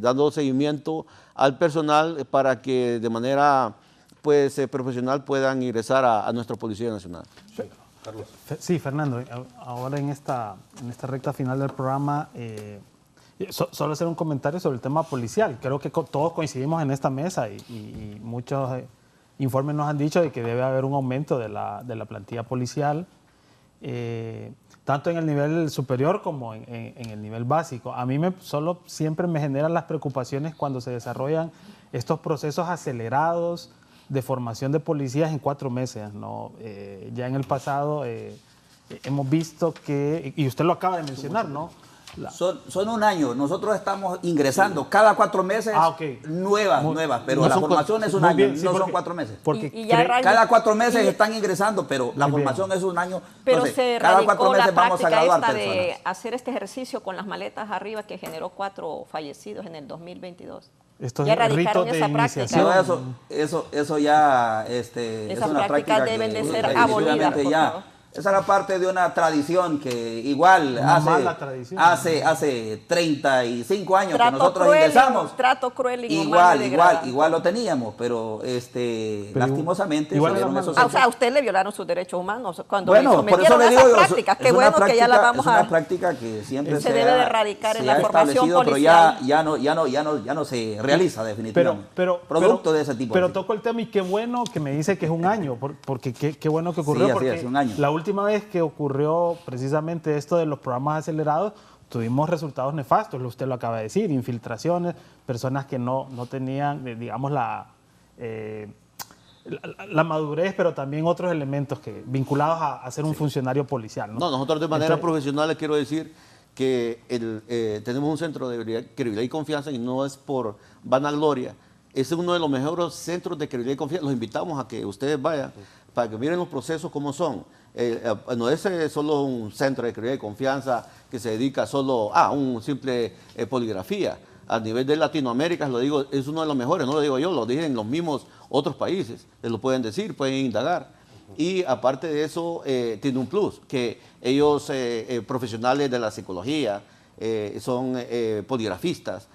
dado seguimiento al personal para que de manera, pues, profesional puedan ingresar a nuestra Policía Nacional. Carlos. Sí, Fernando, ahora en esta recta final del programa, solo hacer un comentario sobre el tema policial. Creo que todos coincidimos en esta mesa y muchos informes nos han dicho de que debe haber un aumento de la plantilla policial, tanto en el nivel superior como en el nivel básico. A mí solo siempre me generan las preocupaciones cuando se desarrollan estos procesos acelerados de formación de policías en 4 meses, ¿no? Ya en el pasado hemos visto que, y usted lo acaba de mencionar, ¿no? Son un año. Nosotros estamos ingresando cada 4 meses nuevas, pero la formación es un año, no son 4 meses. Porque cada 4 meses están ingresando, pero la formación es un año. Pero entonces, se cada 4 meses la vamos a graduar esta personas. de hacer este ejercicio con las maletas arriba que generó 4 fallecidos en el 2022. Estos ya erradicaron ritos de esa iniciación. práctica. Eso ya es una práctica deben de que ser abolidas, por favor. Esa era parte de una tradición que igual hace 35 años que nosotros ingresamos. Trato cruel y igual lo teníamos, pero lastimosamente igual se dieron esos o sea, a usted le violaron sus derechos humanos cuando por eso le digo, esas prácticas. Qué bueno que ya las vamos a... Es una práctica que siempre se debe de erradicar en la formación policial. Pero ya no se realiza definitivamente. Producto de ese tipo. Pero toco el tema y qué bueno que me dice que es un año, porque qué bueno que ocurrió. Sí, porque es un año. La última vez que ocurrió precisamente esto de los programas acelerados, tuvimos resultados nefastos, usted lo acaba de decir, infiltraciones, personas que no tenían, digamos, la madurez, pero también otros elementos vinculados a ser un funcionario policial, ¿no? Nosotros de manera profesional les quiero decir que tenemos un centro de credibilidad y confianza, y no es por vanagloria, es uno de los mejores centros de credibilidad y confianza. Los invitamos a que ustedes vayan para que miren los procesos como son. No es solo un centro de credibilidad y confianza que se dedica solo a un simple poligrafía. A nivel de Latinoamérica, lo digo, es uno de los mejores, no lo digo yo, lo dicen los mismos otros países, les lo pueden decir, pueden indagar. Y aparte de eso, tiene un plus, que ellos, profesionales de la psicología, son poligrafistas,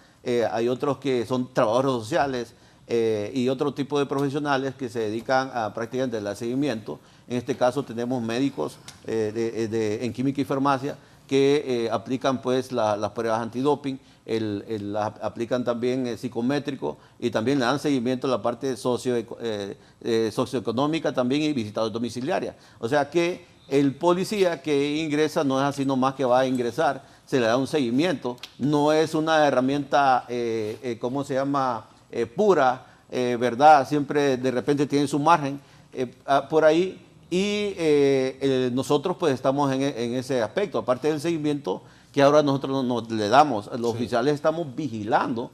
hay otros que son trabajadores sociales, y otro tipo de profesionales que se dedican a prácticamente el seguimiento. En este caso tenemos médicos en química y farmacia que aplican, pues, las pruebas antidoping, aplican también psicométrico, y también le dan seguimiento a la parte socioeconómica también, y visitadas domiciliarias. O sea que el policía que ingresa no es así nomás que va a ingresar, se le da un seguimiento, no es una herramienta, ¿cómo se llama?, pura, ¿verdad? Siempre de repente tiene su margen por ahí, y nosotros, pues, estamos en ese aspecto, aparte del seguimiento que ahora nosotros le damos. Los oficiales estamos vigilando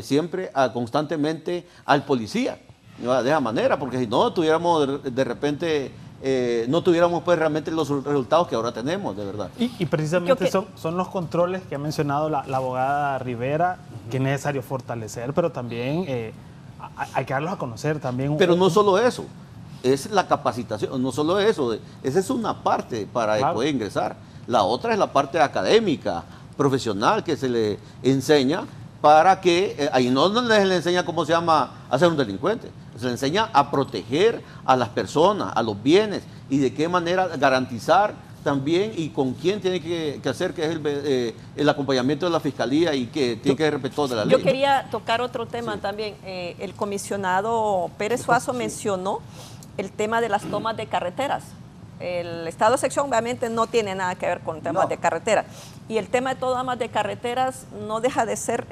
siempre constantemente al policía, ¿no? De esa manera, porque si no tuviéramos de repente... no tuviéramos, pues, realmente los resultados que ahora tenemos, de verdad. Y precisamente son los controles que ha mencionado la abogada Rivera, que es necesario fortalecer, pero también hay que darlos a conocer también. Pero no solo eso. es la capacitación, no solo eso, esa es una parte para poder ingresar. La otra es la parte académica, profesional, que se le enseña para que, ahí no les enseña cómo se llama a ser un delincuente, se le enseña a proteger a las personas, a los bienes, y de qué manera garantizar también y con quién tiene que hacer, que es el acompañamiento de la fiscalía y que tiene que respetar de la ley. Yo quería tocar otro tema también. El comisionado Pérez Suazo mencionó el tema de las tomas de carreteras. El estado de sección obviamente no tiene nada que ver con temas de carretera. Y el tema de tomas de carreteras no deja de ser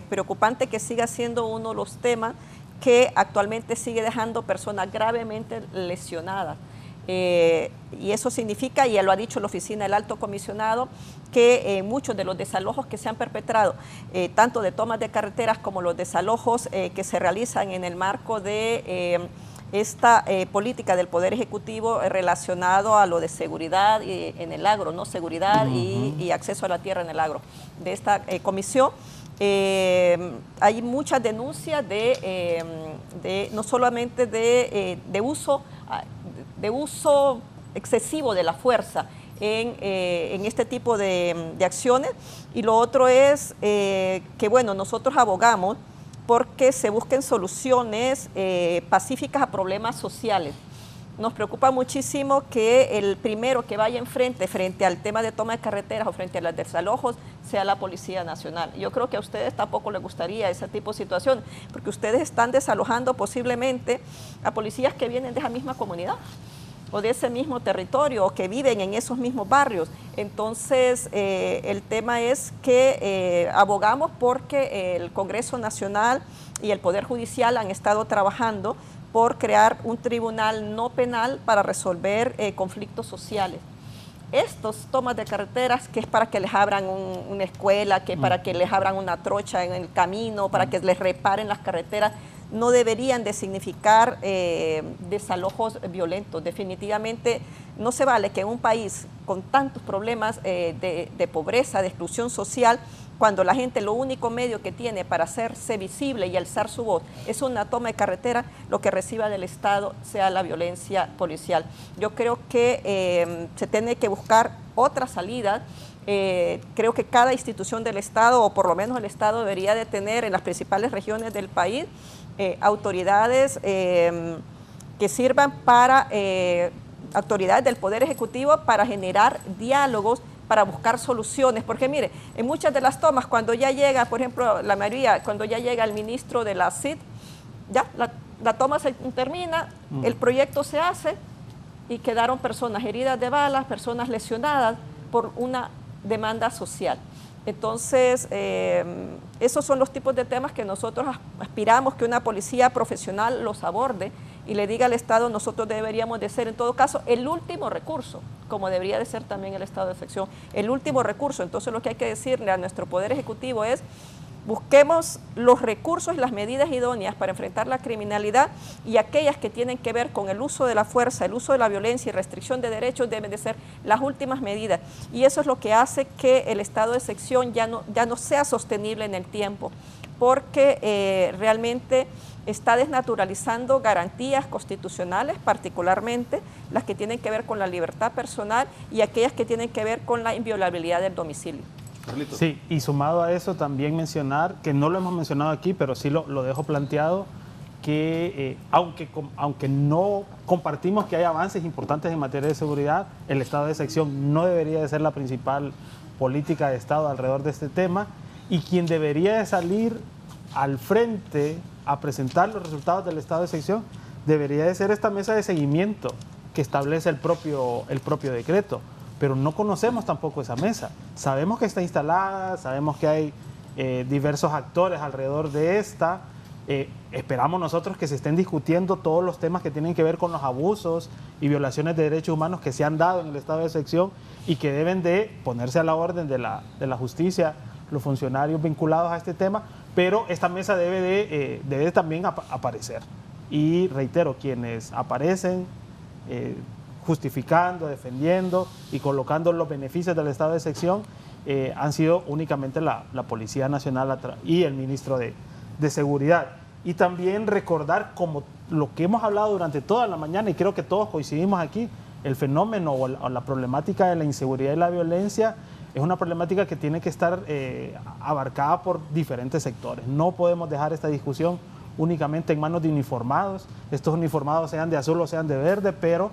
preocupante, que siga siendo uno de los temas que actualmente sigue dejando personas gravemente lesionadas. Y eso significa, y ya lo ha dicho la oficina del Alto Comisionado, que muchos de los desalojos que se han perpetrado, tanto de tomas de carreteras como los desalojos que se realizan en el marco de esta política del Poder Ejecutivo relacionado a lo de seguridad en el agro, ¿no? Seguridad y acceso a la tierra en el agro. De esta comisión hay muchas denuncias de no solamente de uso excesivo de la fuerza en este tipo de acciones, y lo otro es que, bueno, nosotros abogamos porque se busquen soluciones pacíficas a problemas sociales. Nos preocupa muchísimo que el primero que vaya frente al tema de toma de carreteras o frente a los desalojos sea la Policía Nacional. Yo creo que a ustedes tampoco les gustaría ese tipo de situación, porque ustedes están desalojando posiblemente a policías que vienen de esa misma comunidad o de ese mismo territorio, o que viven en esos mismos barrios. Entonces, el tema es que abogamos porque el Congreso Nacional y el Poder Judicial han estado trabajando por crear un tribunal no penal para resolver conflictos sociales. Estos tomas de carreteras, que es para que les abran una escuela, que para que les abran una trocha en el camino, para que les reparen las carreteras, no deberían de significar desalojos violentos. Definitivamente no se vale que en un país con tantos problemas de pobreza, de exclusión social, cuando la gente lo único medio que tiene para hacerse visible y alzar su voz es una toma de carretera, lo que reciba del Estado sea la violencia policial. Yo creo que se tiene que buscar otra salida. Creo que cada institución del Estado, o por lo menos el Estado, debería de tener en las principales regiones del país autoridades que sirvan para, autoridades del Poder Ejecutivo, para generar diálogos, para buscar soluciones, porque mire, en muchas de las tomas, cuando ya llega, por ejemplo, la mayoría, cuando ya llega el ministro de la CID, ya la toma se termina, el proyecto se hace y quedaron personas heridas de balas, personas lesionadas por una demanda social. Entonces, esos son los tipos de temas que nosotros aspiramos que una policía profesional los aborde y le diga al Estado: nosotros deberíamos de ser, en todo caso, el último recurso, como debería de ser también el Estado de sección, el último recurso. Entonces, lo que hay que decirle a nuestro Poder Ejecutivo es: busquemos los recursos y las medidas idóneas para enfrentar la criminalidad, y aquellas que tienen que ver con el uso de la fuerza, el uso de la violencia y restricción de derechos deben de ser las últimas medidas. Y eso es lo que hace que el estado de excepción ya no sea sostenible en el tiempo, porque realmente está desnaturalizando garantías constitucionales, particularmente las que tienen que ver con la libertad personal y aquellas que tienen que ver con la inviolabilidad del domicilio. Sí, y sumado a eso también mencionar, que no lo hemos mencionado aquí, pero sí lo dejo planteado, que aunque no compartimos que hay avances importantes en materia de seguridad, el estado de excepción no debería de ser la principal política de Estado alrededor de este tema, y quien debería de salir al frente a presentar los resultados del estado de excepción debería de ser esta mesa de seguimiento que establece el propio decreto. Pero no conocemos tampoco esa mesa. Sabemos que está instalada, sabemos que hay diversos actores alrededor de esta. Esperamos nosotros que se estén discutiendo todos los temas que tienen que ver con los abusos y violaciones de derechos humanos que se han dado en el estado de excepción y que deben de ponerse a la orden de la justicia los funcionarios vinculados a este tema, pero esta mesa debe también aparecer. Y reitero, quienes aparecen justificando, defendiendo y colocando los beneficios del estado de excepción han sido únicamente la Policía Nacional y el ministro de Seguridad. y también recordar, como lo que hemos hablado durante toda la mañana, y creo que todos coincidimos aquí, el fenómeno o la problemática de la inseguridad y la violencia es una problemática que tiene que estar abarcada por diferentes sectores. No podemos dejar esta discusión únicamente en manos de uniformados, estos uniformados sean de azul o sean de verde, pero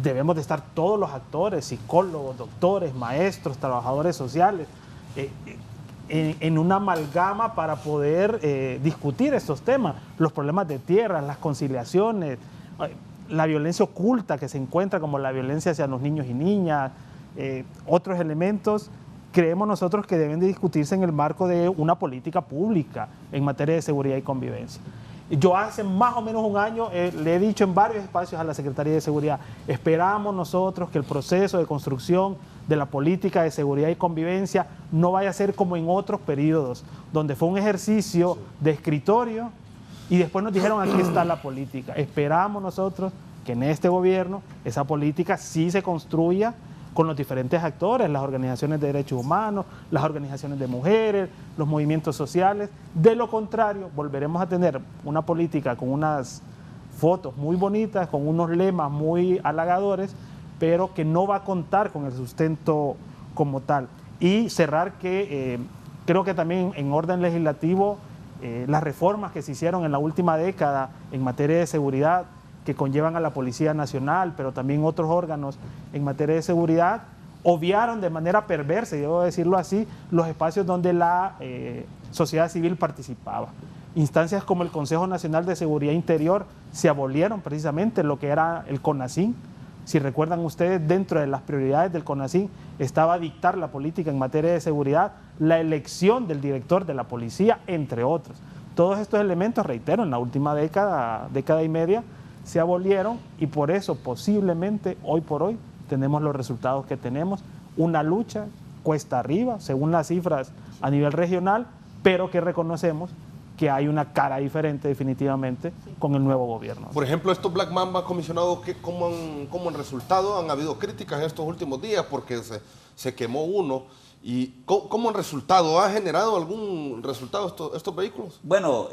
debemos de estar todos los actores, psicólogos, doctores, maestros, trabajadores sociales, en una amalgama para poder discutir estos temas, los problemas de tierra, las conciliaciones, la violencia oculta que se encuentra, como la violencia hacia los niños y niñas, otros elementos. Creemos nosotros que deben de discutirse en el marco de una política pública en materia de seguridad y convivencia. Yo hace más o menos un año le he dicho en varios espacios a la Secretaría de Seguridad, esperamos nosotros que el proceso de construcción de la política de seguridad y convivencia no vaya a ser como en otros periodos, donde fue un ejercicio de escritorio y después nos dijeron aquí está la política. Esperamos nosotros que en este gobierno esa política sí se construya con los diferentes actores, las organizaciones de derechos humanos, las organizaciones de mujeres, los movimientos sociales. De lo contrario, volveremos a tener una política con unas fotos muy bonitas, con unos lemas muy halagadores, pero que no va a contar con el sustento como tal. Y cerrar que creo que también en orden legislativo, las reformas que se hicieron en la última década en materia de seguridad, que conllevan a la Policía Nacional, pero también otros órganos en materia de seguridad, obviaron de manera perversa, y debo decirlo así, los espacios donde la sociedad civil participaba. Instancias como el Consejo Nacional de Seguridad Interior se abolieron precisamente lo que era el CONACYN. Si recuerdan ustedes, dentro de las prioridades del CONACYN estaba dictar la política en materia de seguridad, la elección del director de la policía, entre otros. Todos estos elementos, reitero, en la última década y media, se abolieron y por eso posiblemente hoy por hoy tenemos los resultados que tenemos, una lucha cuesta arriba, según las cifras a nivel regional, pero que reconocemos que hay una cara diferente definitivamente con el nuevo gobierno. Por ejemplo, estos Black Mamba, comisionado, ¿cómo han resultado? Han habido críticas en estos últimos días porque se quemó uno. ¿Y cómo han resultado? ¿Ha generado algún resultado estos vehículos? Bueno,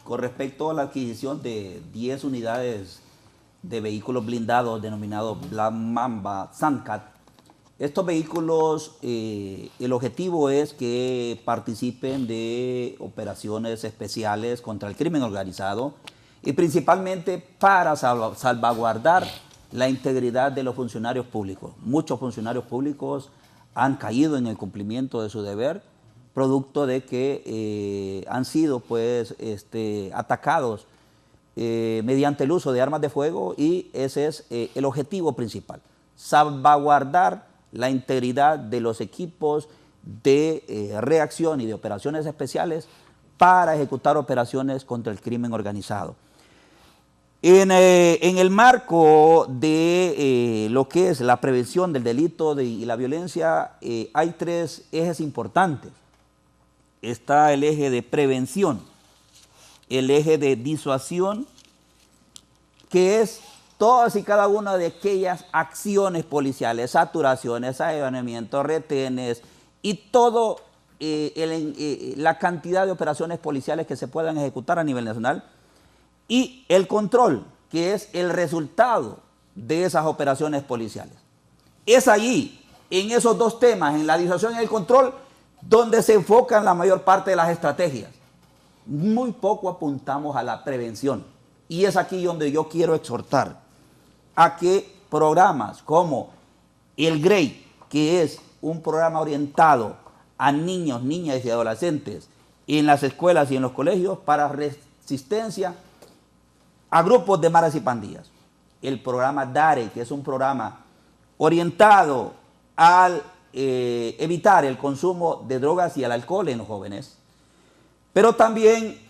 con respecto a la adquisición de 10 unidades de vehículos blindados denominados Black Mamba Sandcat, estos vehículos, el objetivo es que participen de operaciones especiales contra el crimen organizado y principalmente para salvaguardar la integridad de los funcionarios públicos. Muchos funcionarios públicos han caído en el cumplimiento de su deber, producto de que han sido pues, atacados mediante el uso de armas de fuego, y ese es el objetivo principal, salvaguardar la integridad de los equipos de reacción y de operaciones especiales para ejecutar operaciones contra el crimen organizado. En el marco de lo que es la prevención del delito y la violencia, hay 3 ejes importantes. Está el eje de prevención, el eje de disuasión, que es todas y cada una de aquellas acciones policiales, saturaciones, allanamientos, retenes y todo la cantidad de operaciones policiales que se puedan ejecutar a nivel nacional, y el control, que es el resultado de esas operaciones policiales. Es allí, en esos 2 temas, en la disuasión y el control, donde se enfocan la mayor parte de las estrategias. Muy poco apuntamos a la prevención, y es aquí donde yo quiero exhortar a que programas como el GREI, que es un programa orientado a niños, niñas y adolescentes en las escuelas y en los colegios para resistencia a grupos de maras y pandillas. El programa DARE, que es un programa orientado al evitar el consumo de drogas y al alcohol en los jóvenes, pero también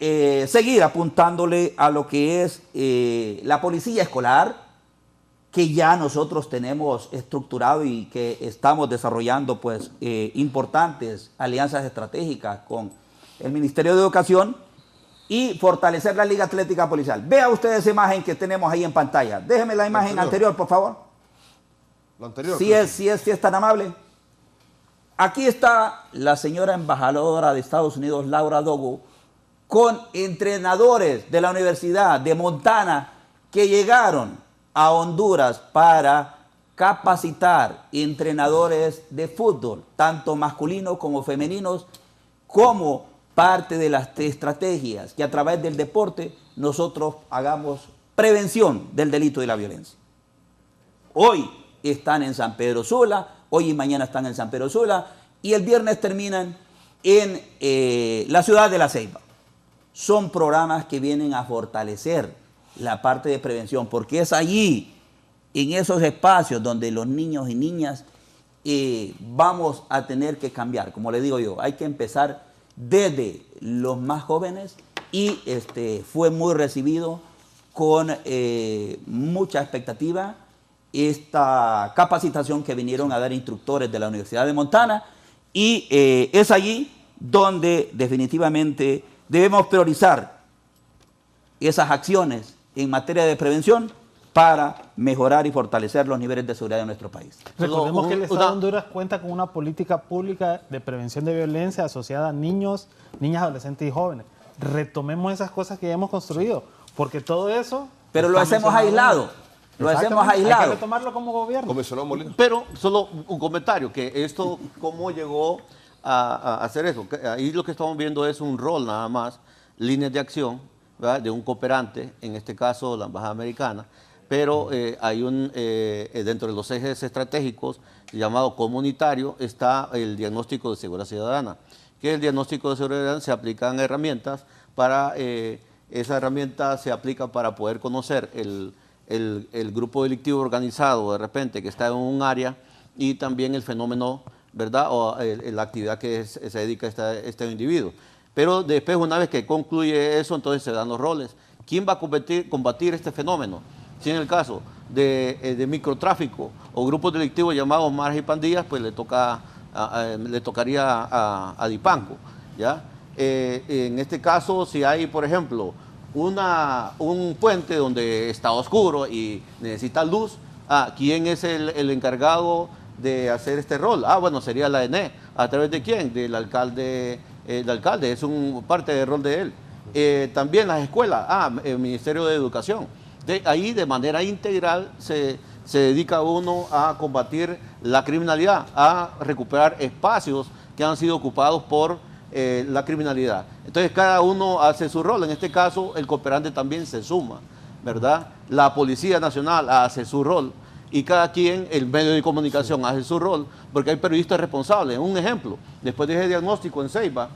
seguir apuntándole a lo que es la policía escolar, que ya nosotros tenemos estructurado y que estamos desarrollando pues importantes alianzas estratégicas con el Ministerio de Educación, y fortalecer la Liga Atlética Policial. Vea usted esa imagen que tenemos ahí en pantalla. Déjeme la imagen anterior, por favor. La anterior. Si es tan amable. Aquí está la señora embajadora de Estados Unidos, Laura Dogo, con entrenadores de la Universidad de Montana que llegaron a Honduras para capacitar entrenadores de fútbol, tanto masculinos como femeninos, como parte de las estrategias que a través del deporte nosotros hagamos prevención del delito y la violencia. Hoy están en San Pedro Sula, hoy y mañana están en San Pedro Sula, y el viernes terminan en la ciudad de La Ceiba. Son programas que vienen a fortalecer la parte de prevención, porque es allí, en esos espacios donde los niños y niñas vamos a tener que cambiar. Como le digo yo, hay que empezar desde los más jóvenes y fue muy recibido con mucha expectativa esta capacitación que vinieron a dar instructores de la Universidad de Montana, y es allí donde definitivamente debemos priorizar esas acciones en materia de prevención para mejorar y fortalecer los niveles de seguridad de nuestro país. Recordemos que el Estado de Honduras cuenta con una política pública de prevención de violencia asociada a niños, niñas, adolescentes y jóvenes. Retomemos esas cosas que ya hemos construido, porque todo eso... Pero lo hacemos aislado. Lo hacemos aislado. Hay que retomarlo como gobierno. Pero solo un comentario, que esto, ¿cómo llegó a hacer eso? Ahí lo que estamos viendo es un rol nada más, líneas de acción, ¿verdad?, de un cooperante, en este caso la Embajada Americana, pero hay dentro de los ejes estratégicos llamado comunitario está el diagnóstico de seguridad ciudadana, que el diagnóstico de seguridad ciudadana se aplican herramientas para, esa herramienta se aplica para poder conocer el grupo delictivo organizado de repente que está en un área, y también el fenómeno, ¿verdad?, o la actividad que se dedica este individuo. Pero después, una vez que concluye eso, entonces se dan los roles. ¿Quién va a combatir este fenómeno? Si en el caso de microtráfico o grupos delictivos llamados maras y pandillas, pues le tocaría a Dipanco, ¿ya? En este caso, si hay, por ejemplo, un puente donde está oscuro y necesita luz, ¿quién es el encargado de hacer este rol? Bueno, sería la ENE. ¿A través de quién? Del alcalde. El alcalde es parte del rol de él. También las escuelas, el Ministerio de Educación. Ahí de manera integral se dedica uno a combatir la criminalidad, a recuperar espacios que han sido ocupados por la criminalidad. Entonces cada uno hace su rol. En este caso el cooperante también se suma, ¿verdad? La Policía Nacional hace su rol, y cada quien, el medio de comunicación, hace su rol, porque hay periodistas responsables. Un ejemplo, después de ese diagnóstico en Ceiba,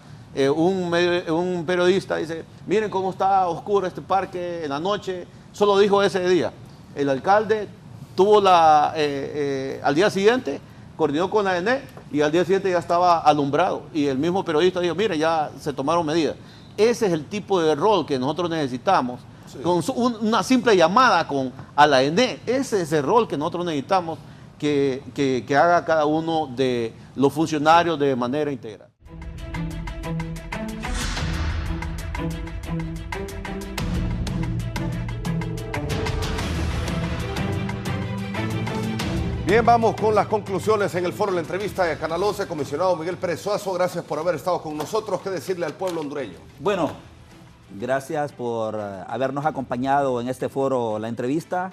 un periodista dice: miren cómo está oscuro este parque en la noche. Solo dijo ese día. El alcalde tuvo al día siguiente, coordinó con la ENE, y al día siguiente ya estaba alumbrado. Y el mismo periodista dijo: mire, ya se tomaron medidas. Ese es el tipo de rol que nosotros necesitamos. Sí. Con una simple llamada a la ENE, ese es el rol que nosotros necesitamos que haga cada uno de los funcionarios de manera integral. Bien, vamos con las conclusiones en el foro de la entrevista de Canal 11. Comisionado Miguel Pérez Suazo, gracias por haber estado con nosotros. ¿Qué decirle al pueblo hondureño? Bueno, gracias por habernos acompañado en este foro, la entrevista.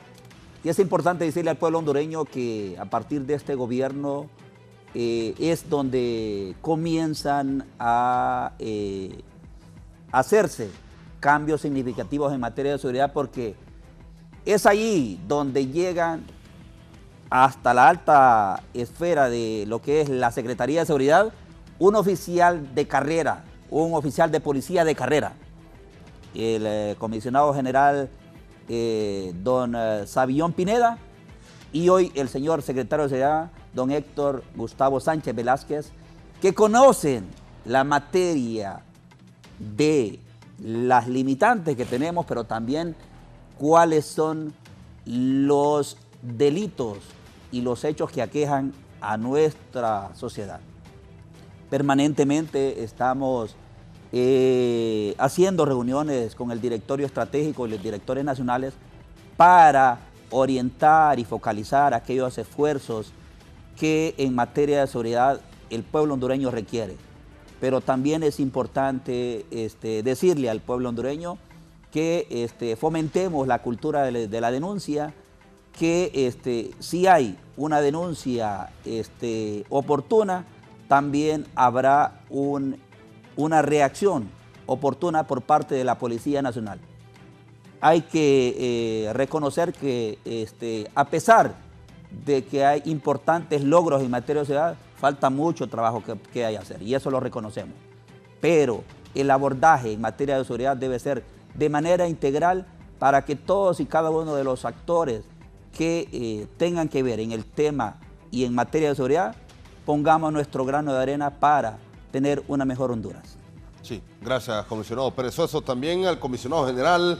Y es importante decirle al pueblo hondureño que a partir de este gobierno es donde comienzan a hacerse cambios significativos en materia de seguridad, porque es ahí donde llegan hasta la alta esfera de lo que es la Secretaría de Seguridad, un oficial de carrera, un oficial de policía de carrera. El comisionado general don Savillón Pineda, y hoy el señor secretario de Seguridad, don Héctor Gustavo Sánchez Velázquez, que conocen la materia de las limitantes que tenemos, pero también cuáles son los delitos y los hechos que aquejan a nuestra sociedad. Permanentemente estamos haciendo reuniones con el directorio estratégico y los directores nacionales para orientar y focalizar aquellos esfuerzos que en materia de seguridad el pueblo hondureño requiere. pero también es importante decirle al pueblo hondureño que fomentemos la cultura de la denuncia, que si hay una denuncia oportuna, también habrá una reacción oportuna por parte de la Policía Nacional. Hay que reconocer que a pesar de que hay importantes logros en materia de seguridad, falta mucho trabajo que hay que hacer, y eso lo reconocemos. Pero el abordaje en materia de seguridad debe ser de manera integral para que todos y cada uno de los actores que tengan que ver en el tema y en materia de seguridad, pongamos nuestro grano de arena para tener una mejor Honduras. Sí, gracias, comisionado Perezoso. También al comisionado general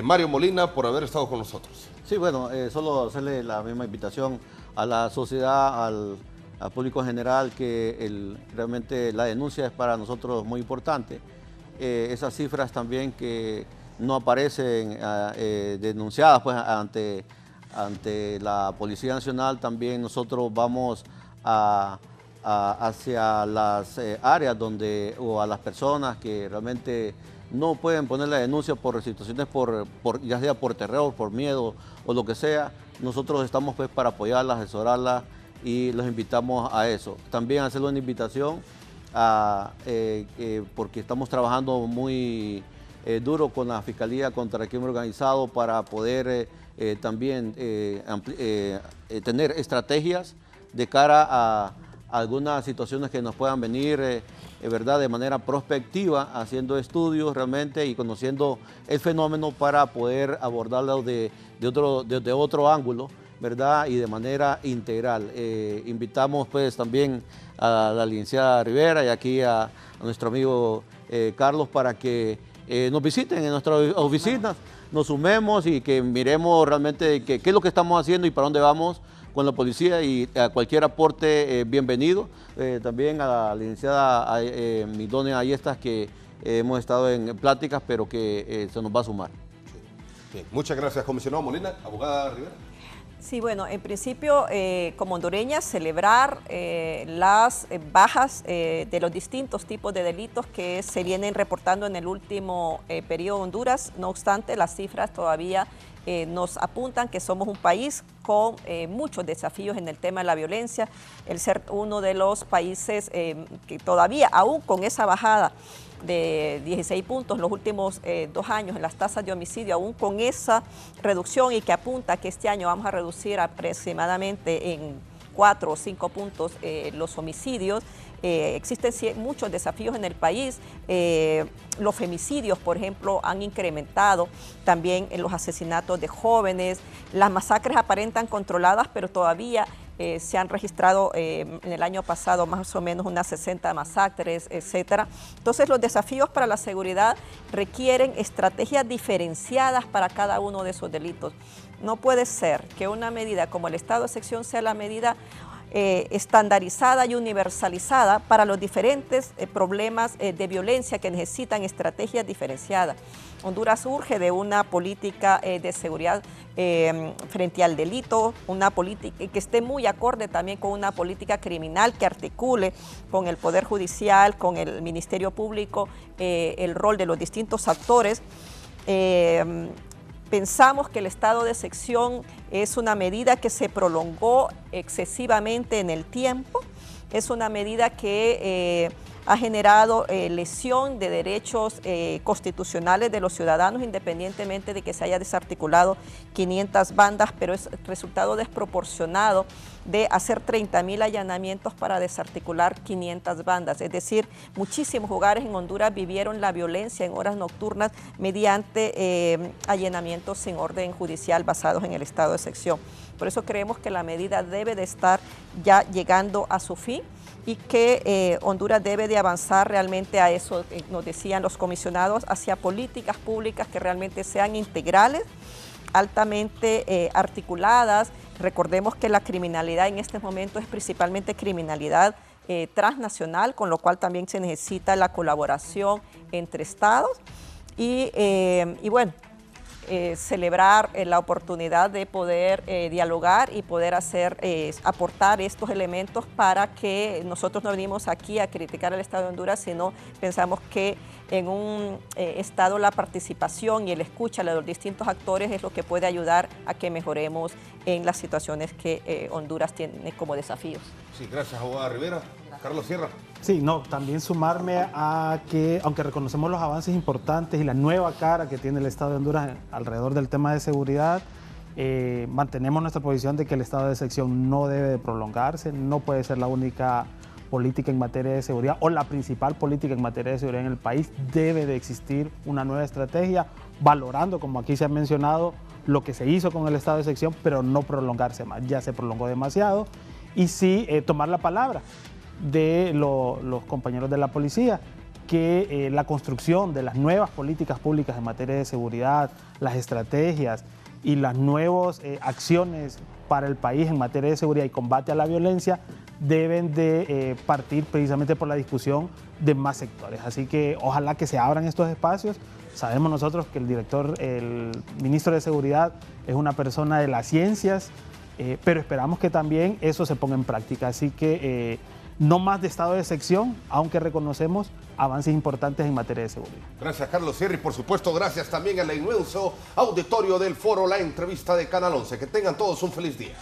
Mario Molina por haber estado con nosotros. Sí, bueno, solo hacerle la misma invitación a la sociedad, al público en general, que realmente la denuncia es para nosotros muy importante. Esas cifras también que no aparecen denunciadas pues, ante la Policía Nacional, también nosotros vamos hacia las áreas o a las personas que realmente no pueden poner la denuncia por situaciones, ya sea por terror, por miedo o lo que sea. Nosotros estamos pues para apoyarlas, asesorarlas y los invitamos a eso. También hacerle una invitación porque estamos trabajando muy duro con la Fiscalía contra el Crimen Organizado para poder también tener estrategias de cara a algunas situaciones que nos puedan venir ¿verdad? De manera prospectiva, haciendo estudios realmente y conociendo el fenómeno para poder abordarlo de otro ángulo, ¿verdad? Y de manera integral. Invitamos pues también a la licenciada Rivera y aquí a nuestro amigo Carlos para que nos visiten en nuestras oficinas, nos sumemos y que miremos realmente qué es lo que estamos haciendo y para dónde vamos con la policía, y a cualquier aporte bienvenido. También a la licenciada Midonia Ayestas, que hemos estado en pláticas, pero que se nos va a sumar. Bien. Muchas gracias, comisionado Molina. Abogada Rivera. Sí, bueno, en principio, como hondureñas, celebrar las bajas de los distintos tipos de delitos que se vienen reportando en el último periodo de Honduras. No obstante, las cifras todavía nos apuntan que somos un país con muchos desafíos en el tema de la violencia. El ser uno de los países que todavía, aún con esa bajada de 16 puntos los últimos 2 años en las tasas de homicidio, aún con esa reducción, y que apunta que este año vamos a reducir aproximadamente en 4 o 5 puntos los homicidios. Existen muchos desafíos en el país. Los femicidios, por ejemplo, han incrementado también en los asesinatos de jóvenes. Las masacres aparentan controladas, pero todavía se han registrado en el año pasado más o menos unas 60 masacres, etcétera. Entonces, los desafíos para la seguridad requieren estrategias diferenciadas para cada uno de esos delitos. No puede ser que una medida como el estado de excepción sea la medida estandarizada y universalizada para los diferentes problemas de violencia que necesitan estrategias diferenciadas. Honduras urge de una política de seguridad frente al delito, una política que esté muy acorde también con una política criminal que articule con el Poder Judicial, con el Ministerio Público, el rol de los distintos actores. Pensamos que el estado de excepción es una medida que se prolongó excesivamente en el tiempo, es una medida que ha generado lesión de derechos constitucionales de los ciudadanos, independientemente de que se haya desarticulado 500 bandas, pero es resultado desproporcionado de hacer 30.000 allanamientos para desarticular 500 bandas. Es decir, muchísimos hogares en Honduras vivieron la violencia en horas nocturnas mediante allanamientos sin orden judicial basados en el estado de excepción. Por eso creemos que la medida debe de estar ya llegando a su fin y que Honduras debe de avanzar realmente a eso, nos decían los comisionados, hacia políticas públicas que realmente sean integrales, altamente articuladas. Recordemos que la criminalidad en este momento es principalmente criminalidad transnacional, con lo cual también se necesita la colaboración entre estados. Y bueno, celebrar la oportunidad de poder dialogar y poder aportar estos elementos para que nosotros no venimos aquí a criticar al Estado de Honduras, sino pensamos que en un Estado la participación y el escucha de los distintos actores es lo que puede ayudar a que mejoremos en las situaciones que Honduras tiene como desafíos. Sí, gracias, abogada Rivera. Carlos Sierra. Sí, no, también sumarme a que, aunque reconocemos los avances importantes y la nueva cara que tiene el Estado de Honduras alrededor del tema de seguridad, mantenemos nuestra posición de que el estado de excepción no debe de prolongarse, no puede ser la única política en materia de seguridad o la principal política en materia de seguridad en el país. Debe de existir una nueva estrategia, valorando, como aquí se ha mencionado, lo que se hizo con el estado de excepción, pero no prolongarse más. Ya se prolongó demasiado. Y sí tomar la palabra de los compañeros de la policía, que la construcción de las nuevas políticas públicas en materia de seguridad, las estrategias y las nuevas acciones para el país en materia de seguridad y combate a la violencia deben de partir precisamente por la discusión de más sectores. Así que ojalá que se abran estos espacios. Sabemos nosotros que el ministro de Seguridad es una persona de las ciencias, pero esperamos que también eso se ponga en práctica. Así que no más de estado de excepción, aunque reconocemos avances importantes en materia de seguridad. Gracias, Carlos Sierra, y por supuesto gracias también al inmenso auditorio del Foro La Entrevista de Canal 11. Que tengan todos un feliz día.